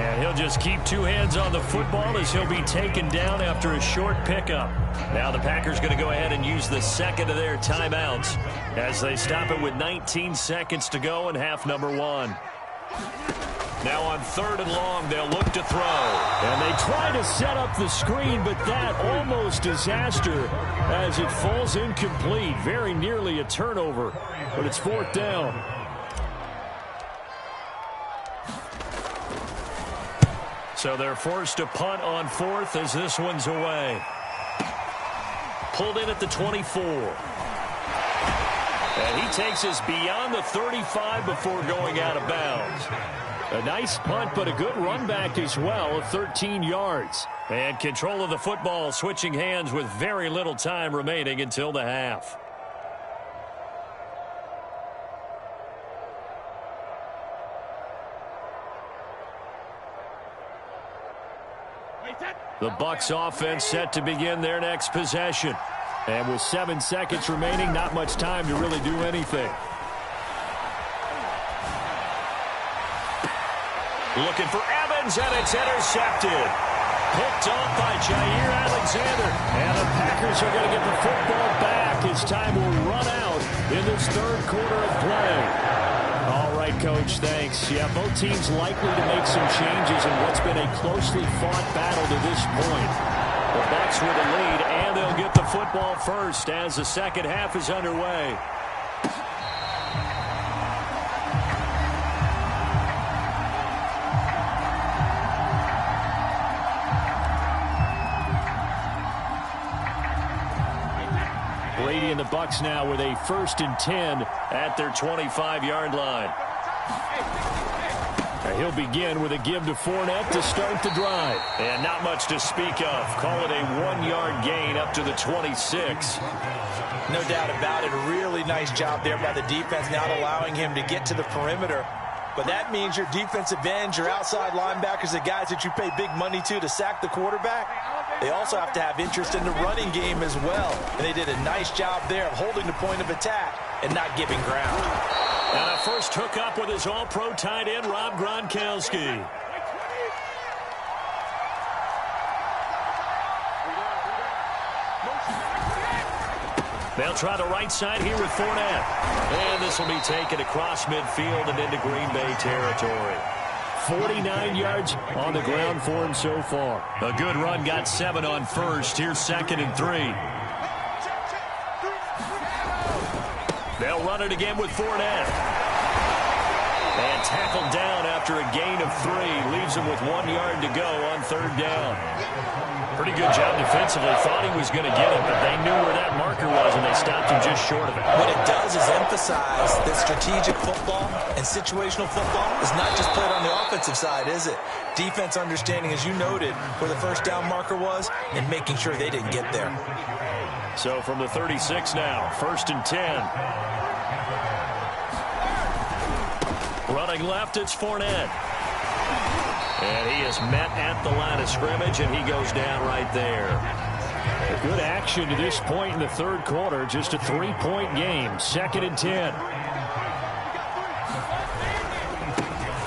And he'll just keep 2 hands on the football as he'll be taken down after a short pickup. Now the Packers going to go ahead and use the second of their timeouts as they stop it with 19 seconds to go in half number 1. Now on 3rd and long, they'll look to throw. And they try to set up the screen, but that almost disaster as it falls incomplete. Very nearly a turnover, but it's 4th down. So they're forced to punt on 4th as this one's away. Pulled in at the 24. And he takes us beyond the 35 before going out of bounds. A nice punt, but a good run back as well of 13 yards. And control of the football switching hands with very little time remaining until the half. The Bucs offense set to begin their next possession. And with 7 seconds remaining, not much time to really do anything. Looking for Evans, and it's intercepted. Picked off by Jair Alexander. And the Packers are going to get the football back as time will run out in this 3rd quarter of play. All right, Coach, thanks. Yeah, both teams likely to make some changes in what's been a closely fought battle to this point. The Bucs with the lead, and they'll get the football first as the second half is underway. Brady and the Bucs now with a 1st and 10 at their 25-yard line. He'll begin with a give to Fournette to start the drive. And not much to speak of. Call it a 1-yard gain up to the 26. No doubt about it. A really nice job there by the defense, not allowing him to get to the perimeter. But that means your defensive ends, your outside linebackers, the guys that you pay big money to sack the quarterback, they also have to have interest in the running game as well. And they did a nice job there of holding the point of attack and not giving ground. And a first hookup with his all-pro tight end, Rob Gronkowski. They'll try the right side here with Fournette. And this will be taken across midfield and into Green Bay territory. 49 yards on the ground for him so far. A good run, got 7 on first. Here's 2nd and 3. They'll run it again with Fournette. And tackled down after a gain of 3. Leaves him with 1 yard to go on 3rd down. Pretty good job defensively. Thought he was going to get it, but they knew where that marker was, and they stopped him just short of it. What it does is emphasize that strategic football and situational football is not just played on the offensive side, is it? Defense understanding, as you noted, where the 1st down marker was and making sure they didn't get there. So from the 36 now, 1st and 10. Running left, it's Fournette. And he is met at the line of scrimmage, and he goes down right there. A good action to this point in the 3rd quarter. Just a 3-point game. 2nd and 10.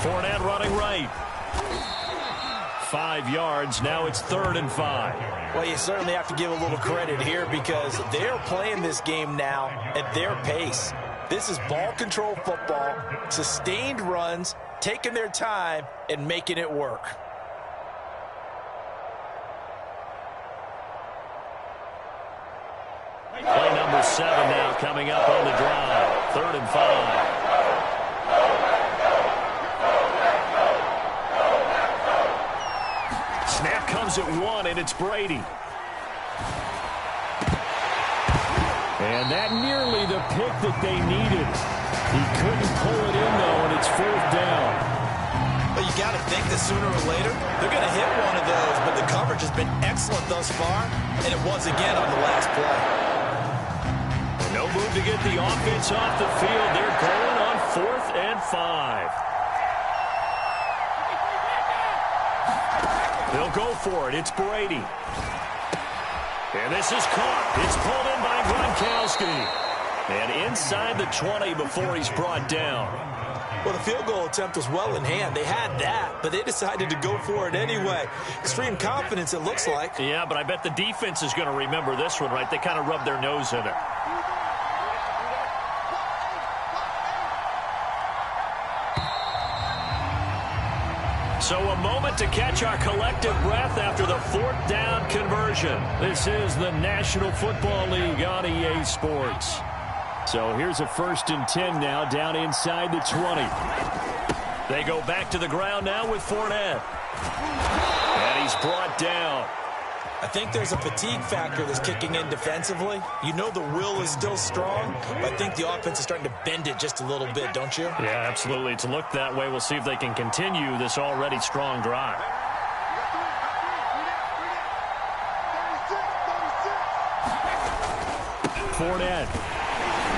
Fournette running right. 5 yards. Now it's 3rd and 5. Well, you certainly have to give a little credit here because they're playing this game now at their pace. This is ball control football, sustained runs, taking their time and making it work. Play number 7 now coming up on the drive. 3rd and 5. Snap comes at 1, and it's Brady. And that nearly the pick that they needed. He couldn't pull it in, though, and it's 4th down. But you got to think that sooner or later, they're going to hit one of those, but the coverage has been excellent thus far, and it was again on the last play. No move to get the offense off the field. They're going on 4th and 5. They'll go for it. It's Brady. And this is caught. It's pulled in by Gronkowski. And inside the 20 before he's brought down. Well, the field goal attempt was well in hand. They had that, but they decided to go for it anyway. Extreme confidence, it looks like. Yeah, but I bet the defense is going to remember this one, right? They kind of rubbed their nose in it. So a moment to catch our collective breath after the 4th down conversion. This is the National Football League on EA Sports. So here's a 1st and 10 now down inside the 20. They go back to the ground now with Fournette. And he's brought down. I think there's a fatigue factor that's kicking in defensively. You know the will is still strong, but I think the offense is starting to bend it just a little bit, don't you? Yeah, absolutely. It's looked that way. We'll see if they can continue this already strong drive. Fournette.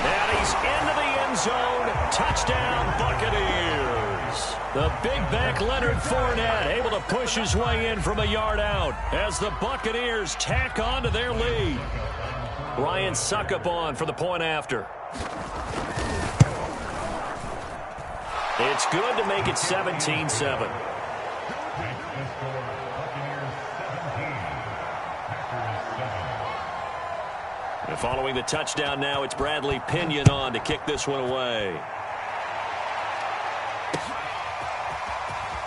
And he's into the end zone. Touchdown, Buccaneers. The big back Leonard Fournette able to push his way in from a yard out as the Buccaneers tack on to their lead. Ryan Suckup on for the point after. It's good to make it 17-7. And following the touchdown now, it's Bradley Pinion on to kick this one away.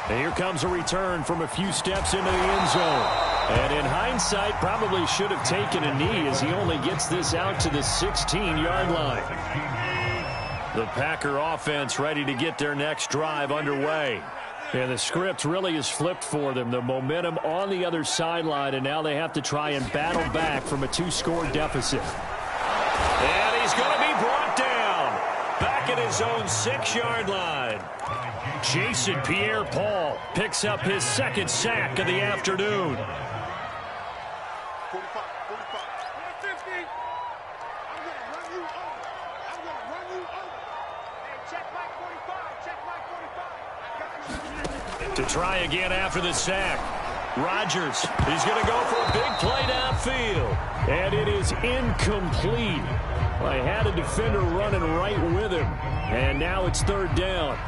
And here comes a return from a few steps into the end zone. And in hindsight, probably should have taken a knee as he only gets this out to the 16-yard line. The Packer offense ready to get their next drive underway. And the script really is flipped for them. The momentum on the other sideline, and now they have to try and battle back from a 2-score deficit. And he's going to be brought down back at his own 6-yard line. Jason Pierre-Paul picks up his 2nd sack of the afternoon. To try again after the sack. Rodgers, he's going to go for a big play downfield. And it is incomplete. I had a defender running right with him. And now it's 3rd down.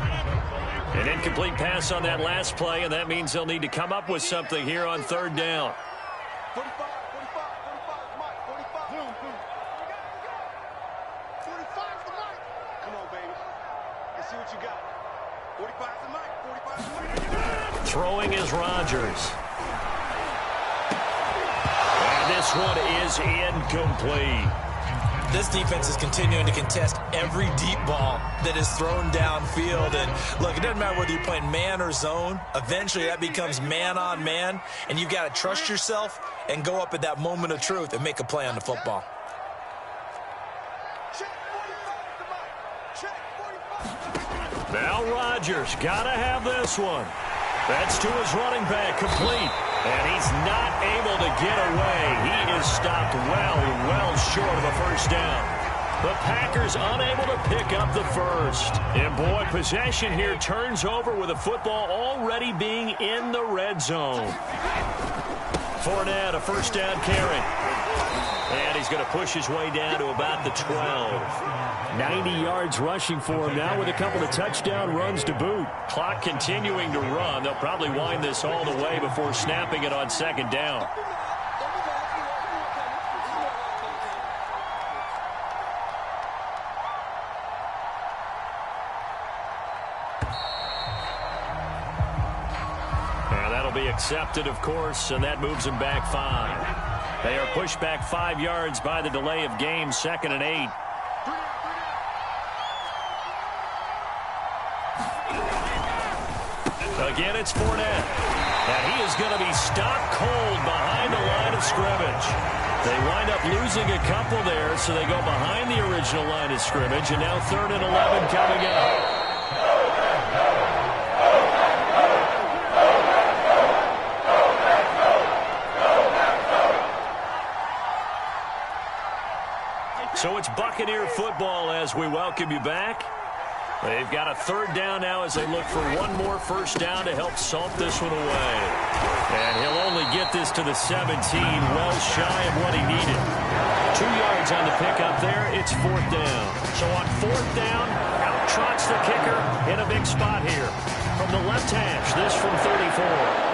An incomplete pass on that last play, and that means they'll need to come up with something here on 3rd down. 45, 45 the mic. Come on, baby. Let's see what you got. Throwing is Rodgers. And this one is incomplete. This defense is continuing to contest every deep ball that is thrown downfield. And look, it doesn't matter whether you're playing man or zone. Eventually that becomes man on man. And you've got to trust yourself and go up at that moment of truth and make a play on the football. Now Rodgers got to have this one. That's to his running back, complete. And he's not able to get away. He is stopped well short of a first down. The Packers unable to pick up the first. And boy, possession here turns over with the football already being in the red zone. Fournette, a first down carry. And he's going to push his way down to about the 12. 90 yards rushing for him now with a couple of touchdown runs to boot. Clock continuing to run. They'll probably wind this all the way before snapping it on second down. And that'll be accepted, of course, and that moves him back 5. They are pushed back 5 yards by the delay of game, 2nd and 8. Again, it's Fournette. And he is going to be stopped cold behind the line of scrimmage. They wind up losing a couple there, so they go behind the original line of scrimmage, and now 3rd and 11 coming up. So it's Buccaneer football as we welcome you back. They've got a 3rd down now as they look for one more first down to help salt this one away. And he'll only get this to the 17, well shy of what he needed. 2 yards on the pickup there. It's 4th down. So on 4th down, out trots the kicker in a big spot here. From the left hash, this from 34.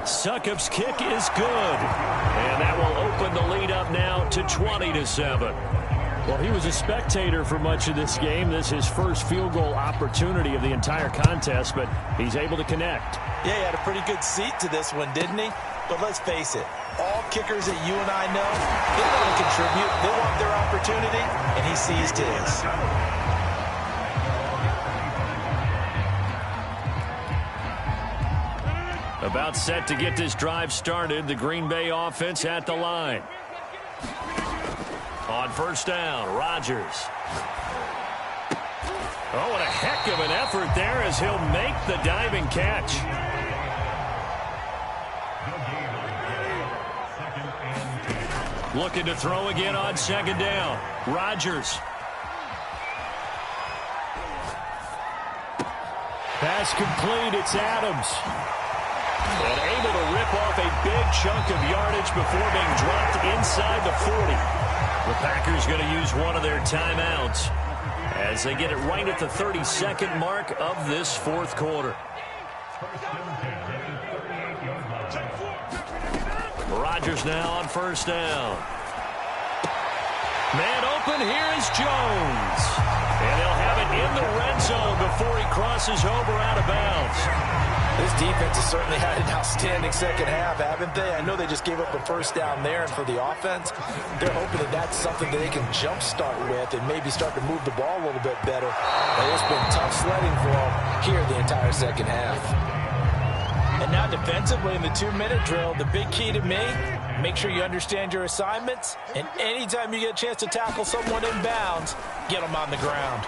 Succop's kick is good. And that will open the lead up now to 20-7. Well, he was a spectator for much of this game. This is his first field goal opportunity of the entire contest, but he's able to connect. Yeah, he had a pretty good seat to this one, didn't he? But let's face it, all kickers that you and I know, they want to contribute. They want their opportunity, and he seized his. About set to get this drive started. The Green Bay offense at the line. On first down, Rodgers. Oh, what a heck of an effort there as he'll make the diving catch. Looking to throw again on second down. Rodgers. Pass complete. It's Adams. And able to rip off a big chunk of yardage before being dropped inside the 40. The Packers going to use one of their timeouts as they get it right at the 32nd mark of this 4th quarter. Rodgers now on first down. Man open, here is Jones. And they'll have it in the red zone before he crosses over out of bounds. This defense has certainly had an outstanding second half, haven't they? I know they just gave up a first down there, and for the offense, they're hoping that that's something that they can jumpstart with and maybe start to move the ball a little bit better. And it's been tough sledding for them here the entire second half. And now defensively in the 2-minute drill, the big key to me, make sure you understand your assignments, and anytime you get a chance to tackle someone in bounds, get them on the ground.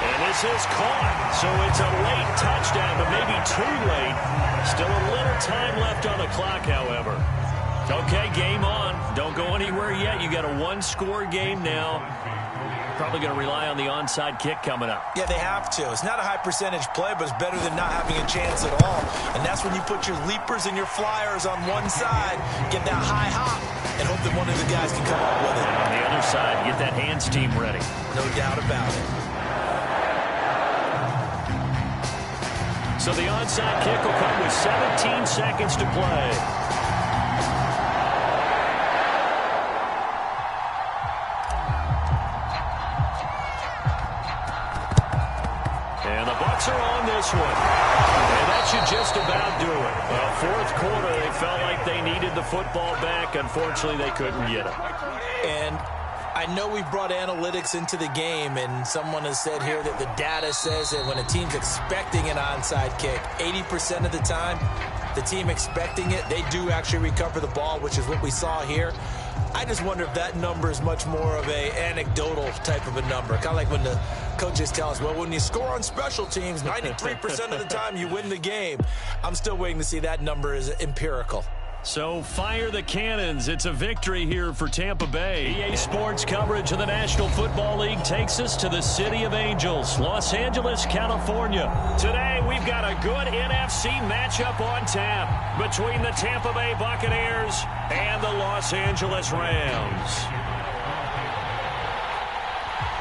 And this is caught, so it's a late touchdown, but maybe too late. Still a little time left on the clock, however. Okay, game on. Don't go anywhere yet. You got a 1-score game now. Probably going to rely on the onside kick coming up. Yeah, they have to. It's not a high percentage play, but it's better than not having a chance at all. And that's when you put your leapers and your flyers on one side, get that high hop, and hope that one of the guys can come up with it. And on the other side, get that hands team ready. No doubt about it. So the onside kick will come with 17 seconds to play. And the Bucs are on this one. And that should just about do it. Well, fourth quarter, they felt like they needed the football back. Unfortunately, they couldn't get it. And I know we brought analytics into the game, and someone has said here that the data says that when a team's expecting an onside kick, 80% of the time, the team expecting it, they do actually recover the ball, which is what we saw here. I just wonder if that number is much more of a anecdotal type of a number. Kind of like when the coaches tell us, well, when you score on special teams, 93% of the time you win the game. I'm still waiting to see that number is empirical. So fire the cannons. It's a victory here for Tampa Bay. EA Sports coverage of the National Football League takes us to the City of Angels, Los Angeles, California. Today we've got a good NFC matchup on tap between the Tampa Bay Buccaneers and the Los Angeles Rams.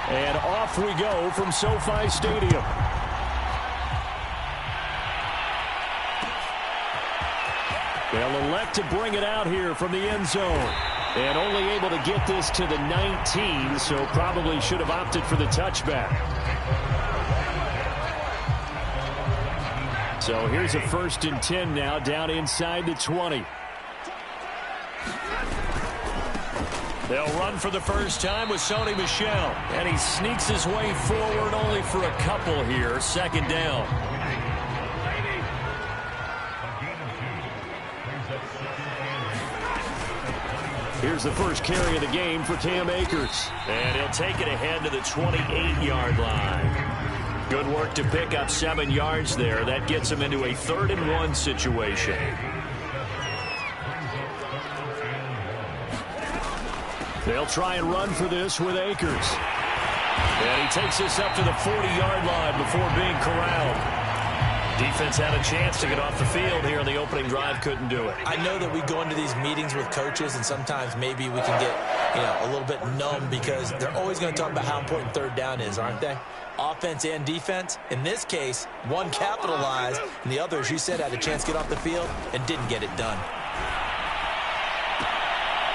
And off we go from SoFi Stadium. They'll elect to bring it out here from the end zone. And only able to get this to the 19, so probably should have opted for the touchback. So here's a 1st and 10 now, down inside the 20. They'll run for the first time with Sony Michel. And he sneaks his way forward only for a couple here, 2nd down. Here's the first carry of the game for Cam Akers. And he'll take it ahead to the 28-yard line. Good work to pick up 7 yards there. That gets him into a 3rd and 1 situation. They'll try and run for this with Akers. And he takes this up to the 40-yard line before being corralled. Defense had a chance to get off the field here in the opening drive, couldn't do it. I know that we go into these meetings with coaches, and sometimes maybe we can get, a little bit numb because they're always going to talk about how important 3rd down is, aren't they? Offense and defense. In this case, one capitalized, and the other, as you said, had a chance to get off the field and didn't get it done.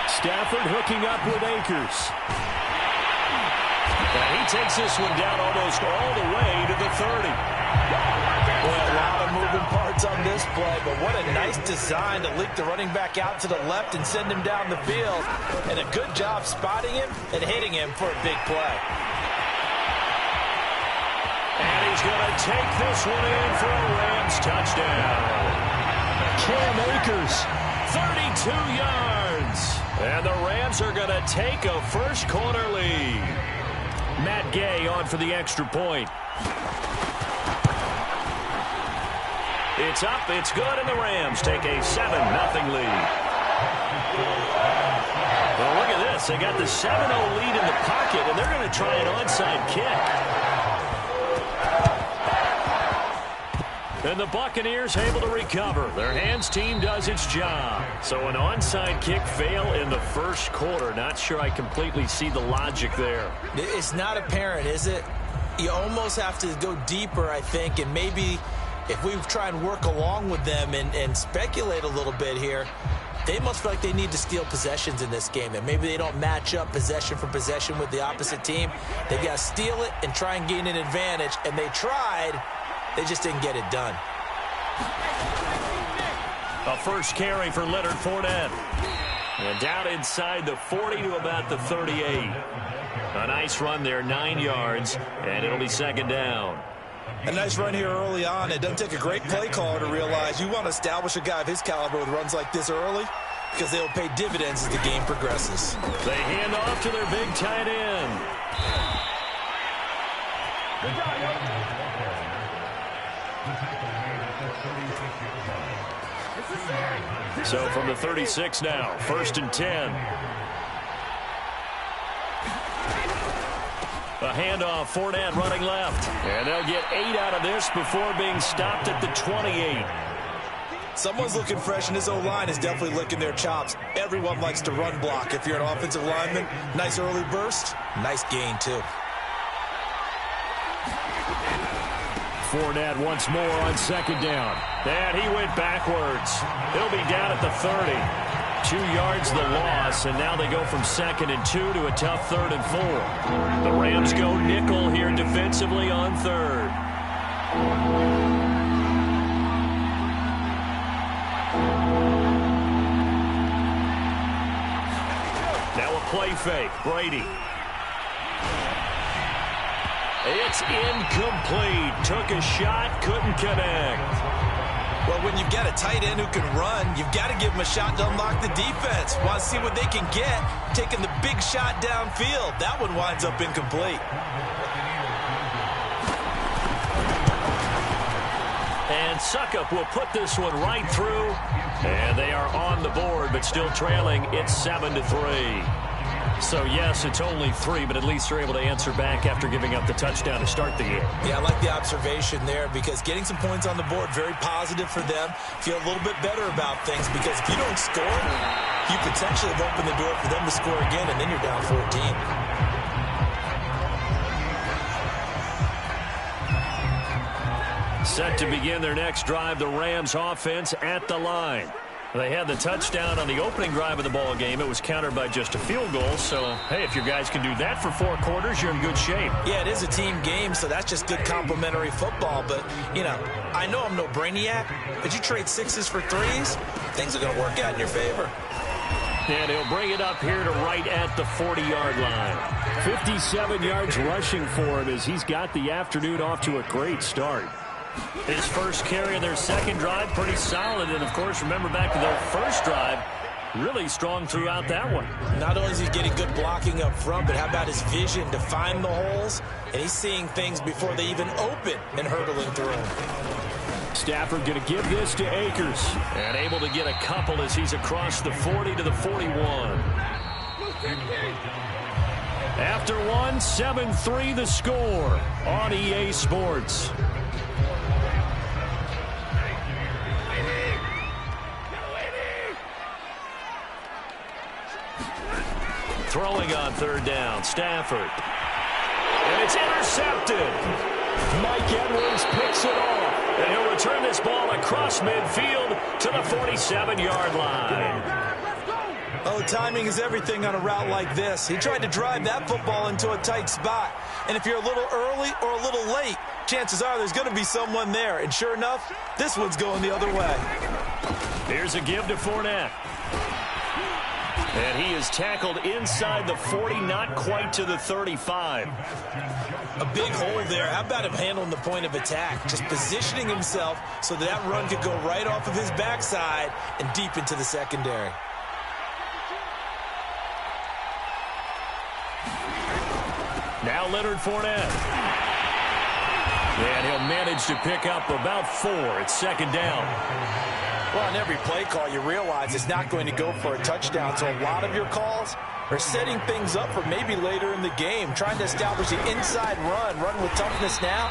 Stafford hooking up with Akers. And he takes this one down almost all the way to the 30. Boy, a lot of moving parts on this play, but what a nice design to leak the running back out to the left and send him down the field. And a good job spotting him and hitting him for a big play. And he's going to take this one in for a Rams touchdown. Cam Akers, 32 yards. And the Rams are going to take a first quarter lead. Matt Gay on for the extra point. It's up, it's good, and the Rams take a 7-0 lead. Well, look at this. They got the 7-0 lead in the pocket, and they're going to try an onside kick. And the Buccaneers able to recover. Their hands team does its job. So an onside kick fail in the first quarter. Not sure I completely see the logic there. It's not apparent, is it? You almost have to go deeper, I think, and maybe if we try and work along with them and speculate a little bit here, they must feel like they need to steal possessions in this game. And maybe they don't match up possession for possession with the opposite team. They've got to steal it and try and gain an advantage. And they tried. They just didn't get it done. A first carry for Leonard Fournette. And down inside the 40 to about the 38. A nice run there, 9 yards, and it'll be 2nd down. A nice run here early on. It doesn't take a great play caller to realize you want to establish a guy of his caliber with runs like this early because they will pay dividends as the game progresses. They hand off to their big tight end. So from the 36 now, 1st and 10. A handoff, Fournette running left. And they'll get 8 out of this before being stopped at the 28. Someone's looking fresh, and his O-line is definitely licking their chops. Everyone likes to run block. If you're an offensive lineman, nice early burst, nice gain too. Fournette once more on second down. And he went backwards. He'll be down at the 30. 2 yards the loss, and now they go from 2nd and 2 to a tough 3rd and 4. The Rams go nickel here defensively on 3rd. Now a play fake. Brady. It's incomplete. Took a shot, couldn't connect. Well, when you've got a tight end who can run, you've got to give him a shot to unlock the defense. Want to see what they can get, taking the big shot downfield. That one winds up incomplete. And Suckup will put this one right through. And they are on the board, but still trailing. It's 7-3. So, yes, it's only 3, but at least they're able to answer back after giving up the touchdown to start the game. Yeah, I like the observation there because getting some points on the board, very positive for them. Feel a little bit better about things because if you don't score, you potentially have opened the door for them to score again, and then you're down 14. Set to begin their next drive, the Rams offense at the line. They had the touchdown on the opening drive of the ball game. It was countered by just a field goal. So, hey, if your guys can do that for 4 quarters, you're in good shape. Yeah, it is a team game, so that's just good complimentary football. But, you know, I know I'm no brainiac, but you trade 6s for 3s, things are going to work out in your favor. And he'll bring it up here to right at the 40-yard line. 57 yards rushing for him as he's got the afternoon off to a great start. His first carry of their second drive, pretty solid. And, of course, remember back to their first drive, really strong throughout that one. Not only is he getting good blocking up front, but how about his vision to find the holes? And he's seeing things before they even open and hurdling through them. Stafford going to give this to Akers. And able to get a couple as he's across the 40 to the 41. After one, 7-3 the score on EA Sports. Throwing on third down, Stafford. And it's intercepted. Mike Edwards picks it off. And he'll return this ball across midfield to the 47-yard line. Oh, timing is everything on a route like this. He tried to drive that football into a tight spot. And if you're a little early or a little late, chances are there's going to be someone there. And sure enough, this one's going the other way. Here's a give to Fournette. And he is tackled inside the 40, not quite to the 35. A big hole there. How about him handling the point of attack? Just positioning himself so that run could go right off of his backside and deep into the secondary. Now Leonard Fournette. And he'll manage to pick up about 4. It's second down. Well, on every play call, you realize it's not going to go for a touchdown. So a lot of your calls are setting things up for maybe later in the game, trying to establish the inside run with toughness now,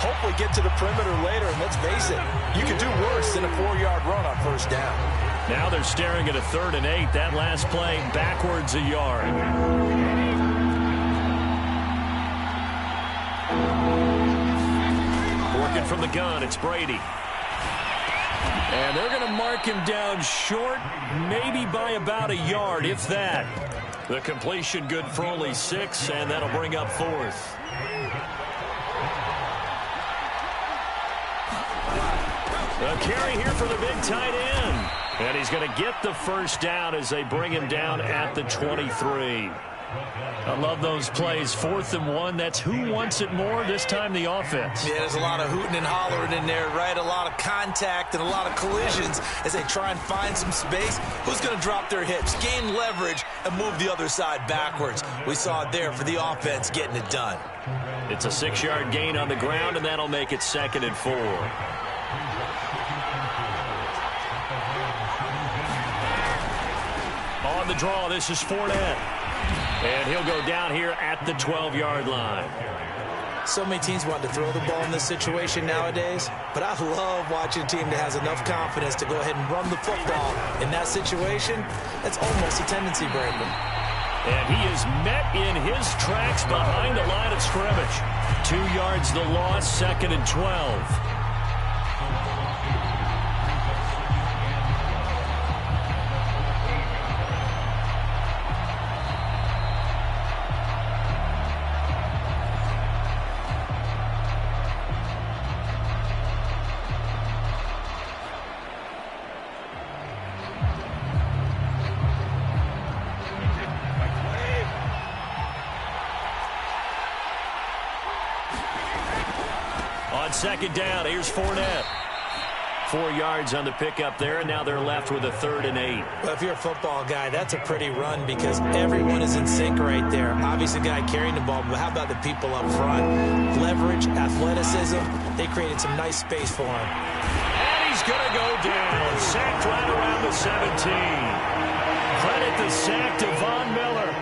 hopefully get to the perimeter later. And let's face it, you could do worse than a 4-yard run on first down. Now they're staring at a 3rd and 8. That last play backwards a yard. Working from the gun, it's Brady. And they're going to mark him down short, maybe by about a yard, if that. The completion good for only 6, and that'll bring up 4th. A carry here for the big tight end. And he's going to get the first down as they bring him down at the 23. I love those plays. 4th and 1. That's who wants it more, this time the offense. Yeah, there's a lot of hooting and hollering in there, right? A lot of contact and a lot of collisions as they try and find some space. Who's going to drop their hips, gain leverage, and move the other side backwards? We saw it there for the offense getting it done. It's a 6-yard gain on the ground, and that'll make it 2nd and 4. On the draw, this is Fournette. And he'll go down here at the 12-yard line. So many teams want to throw the ball in this situation nowadays, but I love watching a team that has enough confidence to go ahead and run the football in that situation. That's almost a tendency breaker. And he is met in his tracks behind the line of scrimmage. 2 yards the loss, 2nd and 12. On 2nd down, here's Fournette. 4 yards on the pickup there, and now they're left with a 3rd and 8. Well, if you're a football guy, that's a pretty run because everyone is in sync right there. Obviously, the guy carrying the ball, but how about the people up front? Leverage, athleticism, they created some nice space for him. And he's going to go down. Sacked right around the 17. Credit the sack to Von Miller.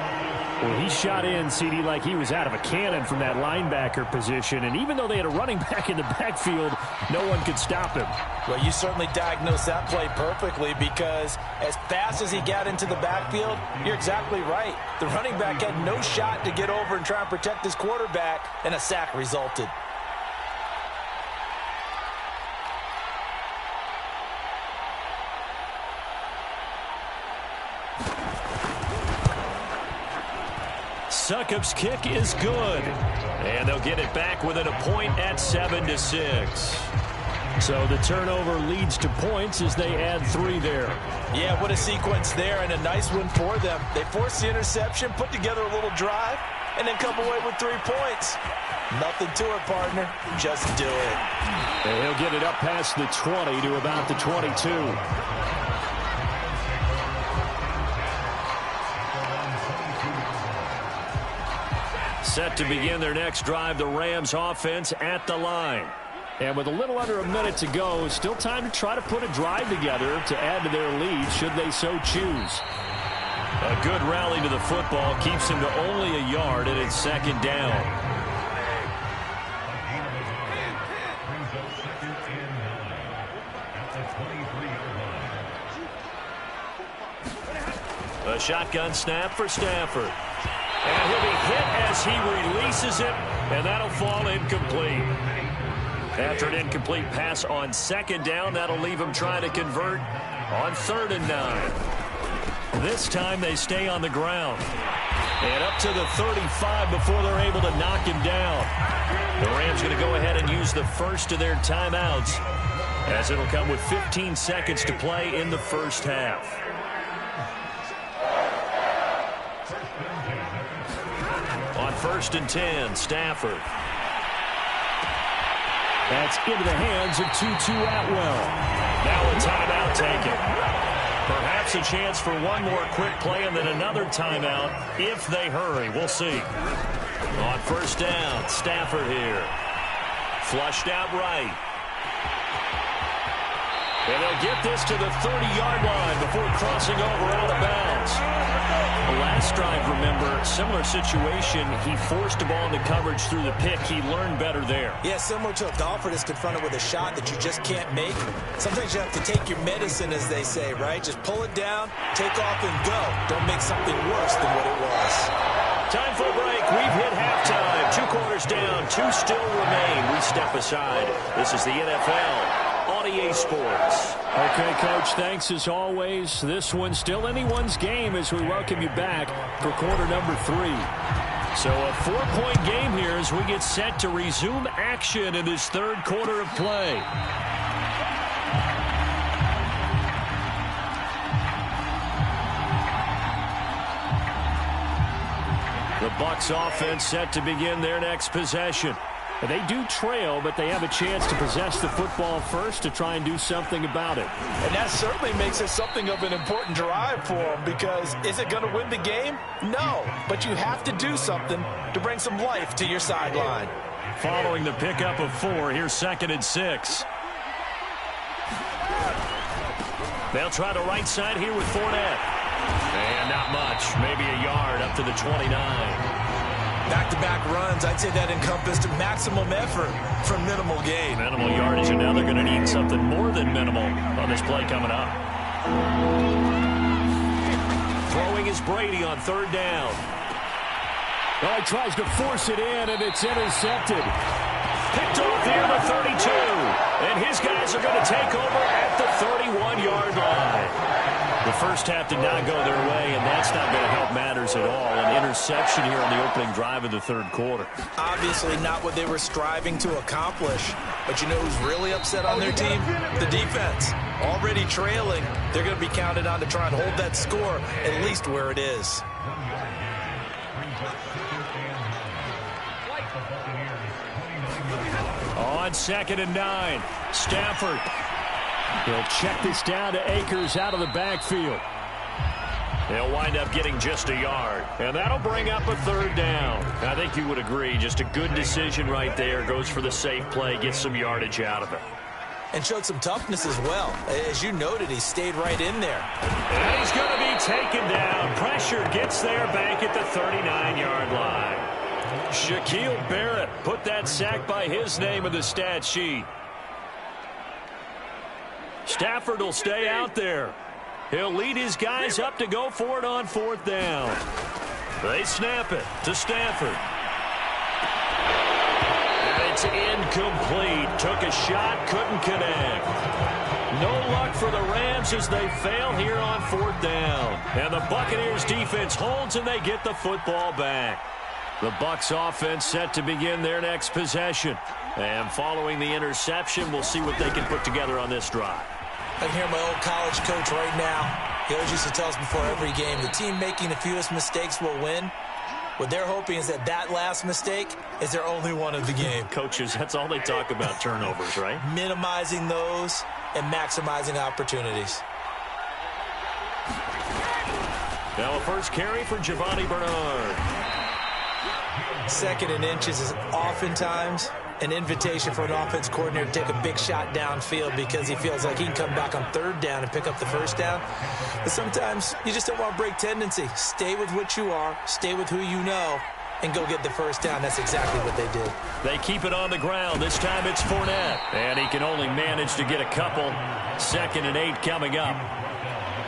Well, he shot in, CD, like he was out of a cannon from that linebacker position. And even though they had a running back in the backfield, no one could stop him. Well, you certainly diagnosed that play perfectly because as fast as he got into the backfield, you're exactly right. The running back had no shot to get over and try and protect his quarterback, and a sack resulted. Succop's kick is good. And they'll get it back within a point at 7-6. So the turnover leads to points as they add 3 there. Yeah, what a sequence there, and a nice one for them. They forced the interception, put together a little drive, and then come away with 3 points. Nothing to it, partner. Just do it. And he'll get it up past the 20 to about the 22. Set to begin their next drive, the Rams offense at the line. And with a little under a minute to go, still time to try to put a drive together to add to their lead should they so choose. A good rally to the football keeps them to only a yard, and it's 2nd down. A shotgun snap for Stafford. And he'll be hit as he releases it, and that'll fall incomplete. After an incomplete pass on 2nd down, that'll leave him trying to convert on 3rd and 9. This time they stay on the ground. And up to the 35 before they're able to knock him down. The Rams going to go ahead and use the first of their timeouts, as it'll come with 15 seconds to play in the first half. On 1st and 10, Stafford. That's into the hands of Tutu Atwell. Now a timeout taken. Perhaps a chance for one more quick play and then another timeout if they hurry. We'll see. On 1st down, Stafford here. Flushed out right. And they'll get this to the 30-yard line before crossing over out of bounds. Last drive, remember, similar situation. He forced the ball into coverage through the pick. He learned better there. Yeah, similar to a golfer that's confronted with a shot that you just can't make. Sometimes you have to take your medicine, as they say, right? Just pull it down, take off, and go. Don't make something worse than what it was. Time for a break. We've hit halftime. 2 quarters down. 2 still remain. We step aside. This is the NFL on EA Sports. Okay, Coach, thanks as always. This one's still anyone's game as we welcome you back for quarter number 3. So a 4-point game here as we get set to resume action in this 3rd quarter of play. The Bucs offense set to begin their next possession. They do trail, but they have a chance to possess the football first to try and do something about it. And that certainly makes it something of an important drive for them because is it going to win the game? No, but you have to do something to bring some life to your sideline. Following the pickup of 4, here's 2nd and 6. They'll try the right side here with Fournette. And not much, maybe a yard up to the 29. Back-to-back runs, I'd say that encompassed maximum effort for minimal gain. Minimal yardage, and now they're going to need something more than minimal on this play coming up. Throwing is Brady on third down. Oh, he tries to force it in, and it's intercepted. Picked off near the 32. And his guys are going to take over at the 31-yard line. The first half did not go their way, and that's not going to help matters at all. An interception here on the opening drive of the third quarter. Obviously not what they were striving to accomplish. But you know who's really upset on their team? The defense. Already trailing. They're going to be counted on to try and hold that score at least where it is. On 2nd and 9, Stafford. He'll check this down to Akers out of the backfield. They'll wind up getting just a yard. And that'll bring up a third down. I think you would agree, just a good decision right there. Goes for the safe play, gets some yardage out of it. And showed some toughness as well. As you noted, he stayed right in there. And he's going to be taken down. Pressure gets there back at the 39-yard line. Shaquille Barrett put that sack by his name in the stat sheet. Stafford will stay out there. He'll lead his guys up to go for it on 4th down. They snap it to Stafford. And it's incomplete. Took a shot, couldn't connect. No luck for the Rams as they fail here on 4th down. And the Buccaneers defense holds and they get the football back. The Bucs offense set to begin their next possession. And following the interception, we'll see what they can put together on this drive. I can hear my old college coach right now. He always used to tell us before every game, the team making the fewest mistakes will win. What they're hoping is that last mistake is their only one of the game. Coaches, that's all they talk about, turnovers, right? Minimizing those and maximizing opportunities. Now a first carry for Giovanni Bernard. 2nd and inches is oftentimes an invitation for an offense coordinator to take a big shot downfield because he feels like he can come back on 3rd down and pick up the 1st down. But sometimes you just don't want to break tendency. Stay with what you are, stay with who you know, and go get the 1st down. That's exactly what they did. They keep it on the ground. This time it's Fournette. And he can only manage to get a couple. 2nd and 8 coming up.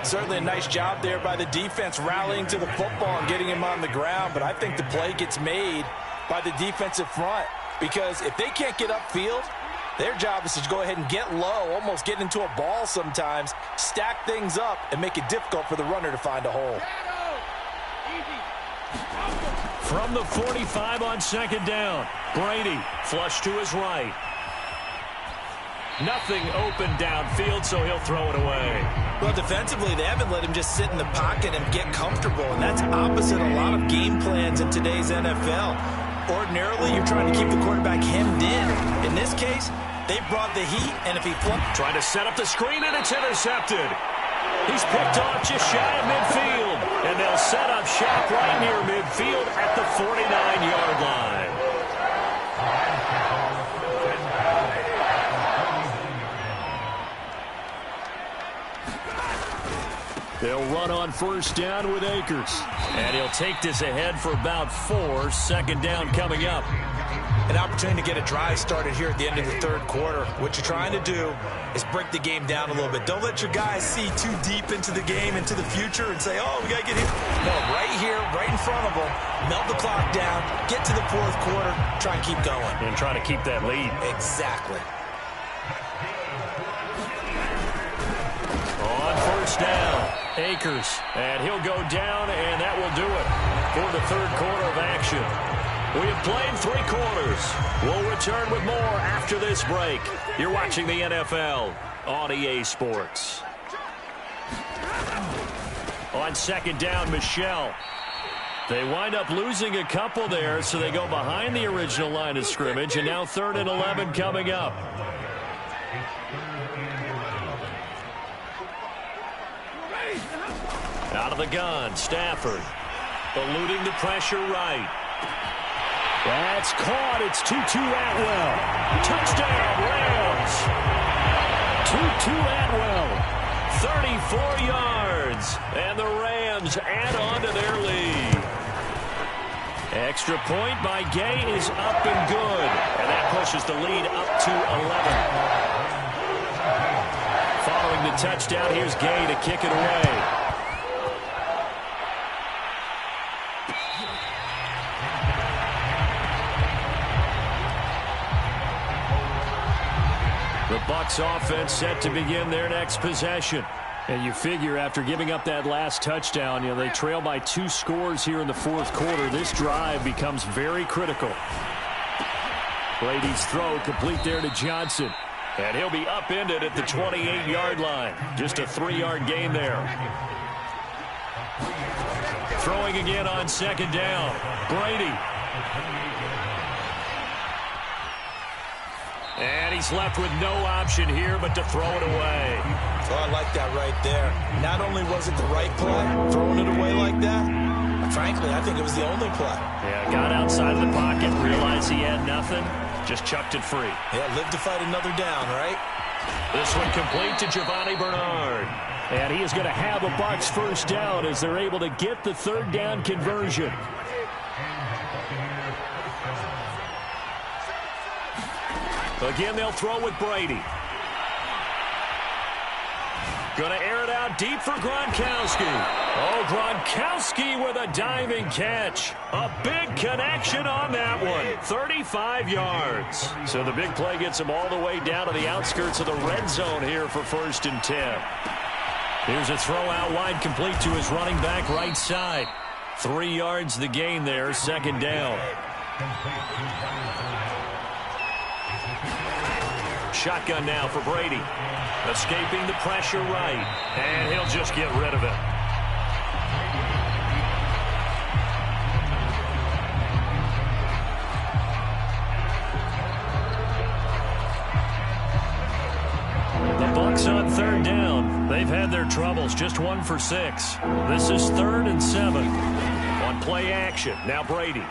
Certainly a nice job there by the defense rallying to the football and getting him on the ground. But I think the play gets made by the defensive front. Because if they can't get upfield, their job is to go ahead and get low, almost get into a ball sometimes, stack things up, and make it difficult for the runner to find a hole. From the 45 on 2nd down, Brady flush to his right. Nothing open downfield, so he'll throw it away. Well, defensively, they haven't let him just sit in the pocket and get comfortable, and that's opposite a lot of game plans in today's NFL. Ordinarily, you're trying to keep the quarterback hemmed in. In this case, they brought the heat, and if he flunked... Trying to set up the screen, and it's intercepted. He's picked off just shy of midfield, and they'll set up shop right near midfield at the 49-yard line. They'll run on 1st down with Akers. And he'll take this ahead for about 4. 2nd down coming up. An opportunity to get a drive started here at the end of the 3rd quarter. What you're trying to do is break the game down a little bit. Don't let your guys see too deep into the game, into the future, and say, oh, we got to get here. No, right here, right in front of them. Melt the clock down, get to the 4th quarter, try and keep going. And try to keep that lead. Exactly. On 1st down, Akers. And he'll go down, and that will do it for the 3rd quarter of action. We have played 3 quarters. We'll return with more after this break. You're watching the NFL on EA Sports. On 2nd down, Michel. They wind up losing a couple there, so they go behind the original line of scrimmage, and now 3rd and 11 coming up. Out of the gun, Stafford. Eluding the pressure right. That's caught. It's Tutu Atwell. Touchdown, Rams. Tutu Atwell. 34 yards. And the Rams add on to their lead. Extra point by Gay is up and good. And that pushes the lead up to 11. Following the touchdown, here's Gay to kick it away. The Bucs offense set to begin their next possession. And you figure after giving up that last touchdown, they trail by 2 scores here in the fourth quarter. This drive becomes very critical. Brady's throw complete there to Johnson. And he'll be upended at the 28-yard line. Just a 3-yard gain there. Throwing again on second down. Brady. And he's left with no option here but to throw it away. Oh, I like that right there. Not only was it the right play, throwing it away like that, frankly, I think it was the only play. Yeah, got outside of the pocket, realized he had nothing, just chucked it free. Yeah, live to fight another down, right? This one complete to Giovanni Bernard. And he is going to have a Bucs first down as they're able to get the third down conversion. Again, they'll throw with Brady. Going to air it out deep for Gronkowski. Oh, Gronkowski with a diving catch. A big connection on that one. 35 yards. So the big play gets him all the way down to the outskirts of the red zone here for 1st and 10. Here's a throw out wide complete to his running back right side. 3 yards the gain there, 2nd down. Shotgun now for Brady. Escaping the pressure right. And he'll just get rid of it. The Bucs on 3rd down. They've had their troubles. Just 1 for 6. This is 3rd and 7. On play action. Now Brady.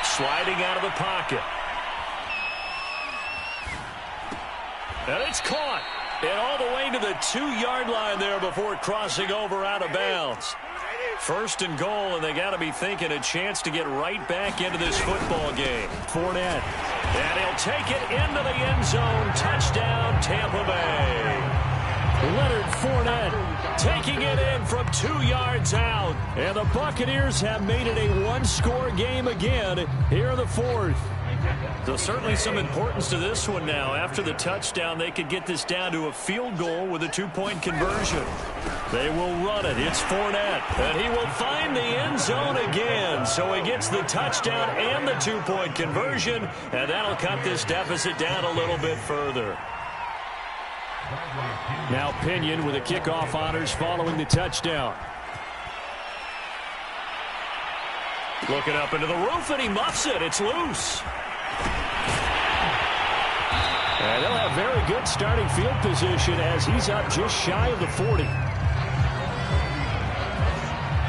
Sliding out of the pocket. And it's caught. And all the way to the 2-yard line there before crossing over out of bounds. 1st and goal, and they got to be thinking a chance to get right back into this football game. Fournette. And he'll take it into the end zone. Touchdown, Tampa Bay. Leonard Fournette taking it in from 2 yards out. And the Buccaneers have made it a 1-score game again here in the 4th. So certainly some importance to this one now. After the touchdown, they could get this down to a field goal with a 2-point conversion. They will run it. It's Fournette. And he will find the end zone again. So he gets the touchdown and the 2-point conversion. And that'll cut this deficit down a little bit further. Now Pinion with the kickoff honors following the touchdown. Looking up into the roof, and he muffs it. It's loose. And they'll have very good starting field position as he's up just shy of the 40.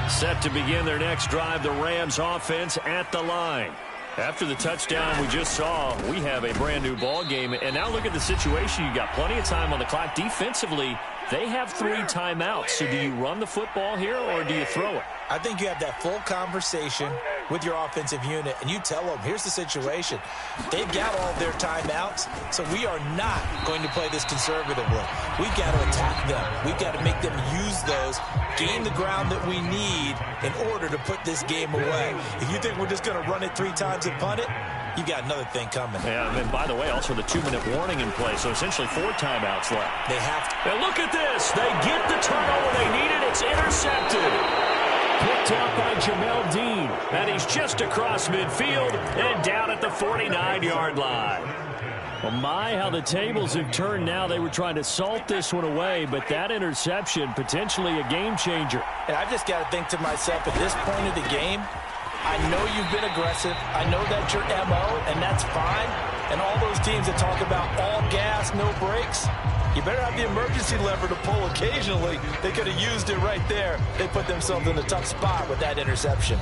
Set to begin their next drive, the Rams offense at the line. After the touchdown we just saw, we have a brand new ball game. And now look at the situation. You got plenty of time on the clock. Defensively, they have 3 timeouts. So do you run the football here or do you throw it? I think you have that full conversation with your offensive unit, and you tell them, here's the situation. They've got all of their timeouts, so we are not going to play this conservatively. We've got to attack them. We've got to make them use those, gain the ground that we need in order to put this game away. If you think we're just going to run it 3 times and punt it, you got another thing coming. Yeah, and then, by the way, also the 2-minute warning in play, so essentially 4 timeouts left. They have to. And look at this. They get the turnover they needed. It's intercepted. Picked up by Jamel Dean. And he's just across midfield and down at the 49-yard line. Well, my, how the tables have turned now. They were trying to salt this one away, but that interception, potentially a game changer. And I just got to think to myself, at this point of the game, I know you've been aggressive. I know that's your MO, and that's fine. And all those teams that talk about all gas, no brakes, you better have the emergency lever to pull occasionally. They could have used it right there. They put themselves in a tough spot with that interception.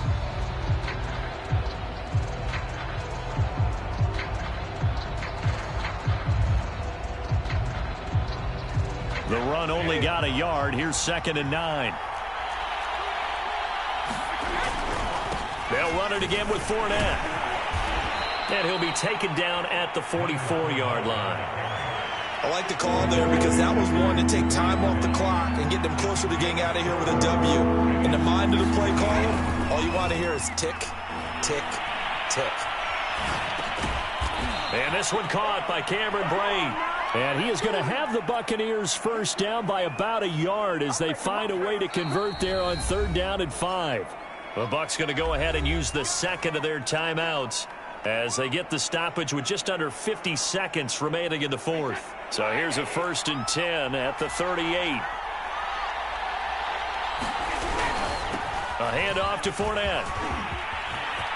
The run only got a yard. Here's 2nd and 9. They'll run it again with Fournette. And he'll be taken down at the 44-yard line. I like the call there because that was one to take time off the clock and get them closer to getting out of here with a W. In the mind of the play caller, all you want to hear is tick, tick, tick. And this one caught by Cameron Brate. And he is going to have the Buccaneers first down by about a yard as they find a way to convert there on 3rd down and 5. The Bucs going to go ahead and use the second of their timeouts as they get the stoppage with just under 50 seconds remaining in the 4th. So here's a 1st and 10 at the 38. A handoff to Fournette.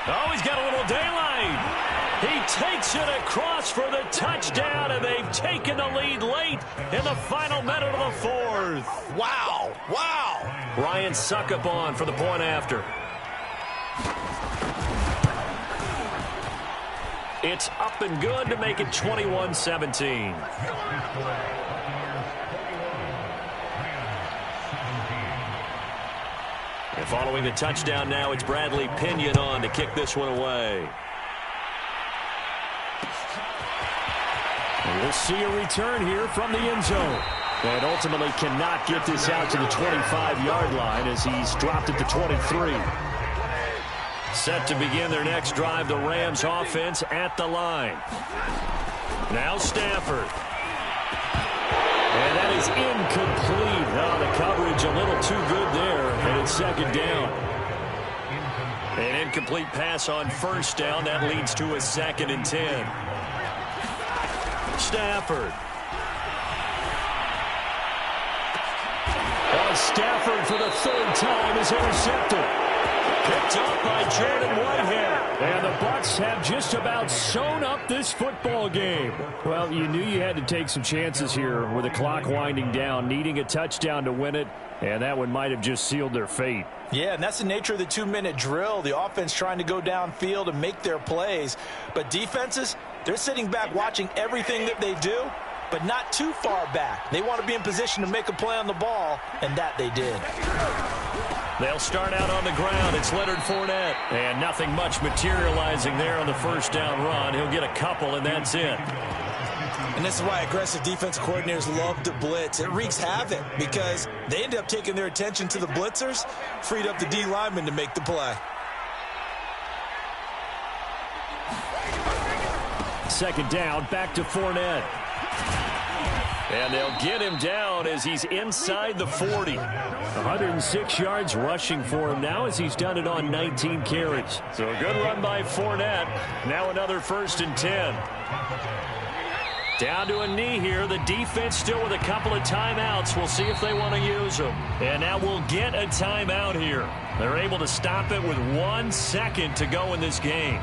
Oh, he's got a little daylight. He takes it across for the touchdown, and they've taken the lead late in the final minute of the 4th. Wow, wow. Ryan Suckup on for the point after. It's up and good to make it 21-17. And following the touchdown now, it's Bradley Pinion on to kick this one away. And we'll see a return here from the end zone. And ultimately cannot get this out to the 25-yard line as he's dropped at the 23. Set to begin their next drive, the Rams offense at the line. Now Stafford. And that is incomplete. Oh, the coverage a little too good there, and it's 2nd down. An incomplete pass on 1st down. That leads to a 2nd and 10. Stafford. Oh, Stafford for the 3rd time is intercepted. Picked up by Jordan Whitehead. And the Bucs have just about sewn up this football game. Well, you knew you had to take some chances here with the clock winding down, needing a touchdown to win it, and that one might have just sealed their fate. Yeah, and that's the nature of the 2-minute drill. The offense trying to go downfield and make their plays. But defenses, they're sitting back watching everything that they do, but not too far back. They want to be in position to make a play on the ball, and that they did. They'll start out on the ground. It's Leonard Fournette. And nothing much materializing there on the 1st down run. He'll get a couple, and that's it. And this is why aggressive defense coordinators love to blitz. It wreaks havoc because they end up taking their attention to the blitzers, freed up the D lineman to make the play. 2nd down, back to Fournette. And they'll get him down as he's inside the 40. 106 yards rushing for him now as he's done it on 19 carries. So a good run by Fournette. Now another 1st and 10. Down to a knee here. The defense still with a couple of timeouts. We'll see if they want to use them. And now we'll get a timeout here. They're able to stop it with 1 second to go in this game.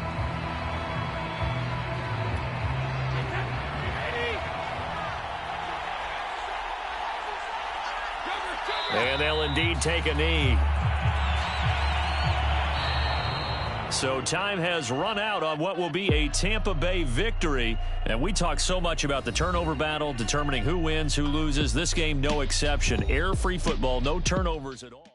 And they'll indeed take a knee. So time has run out on what will be a Tampa Bay victory. And we talk so much about the turnover battle, determining who wins, who loses. This game, no exception. Error-free football, no turnovers at all.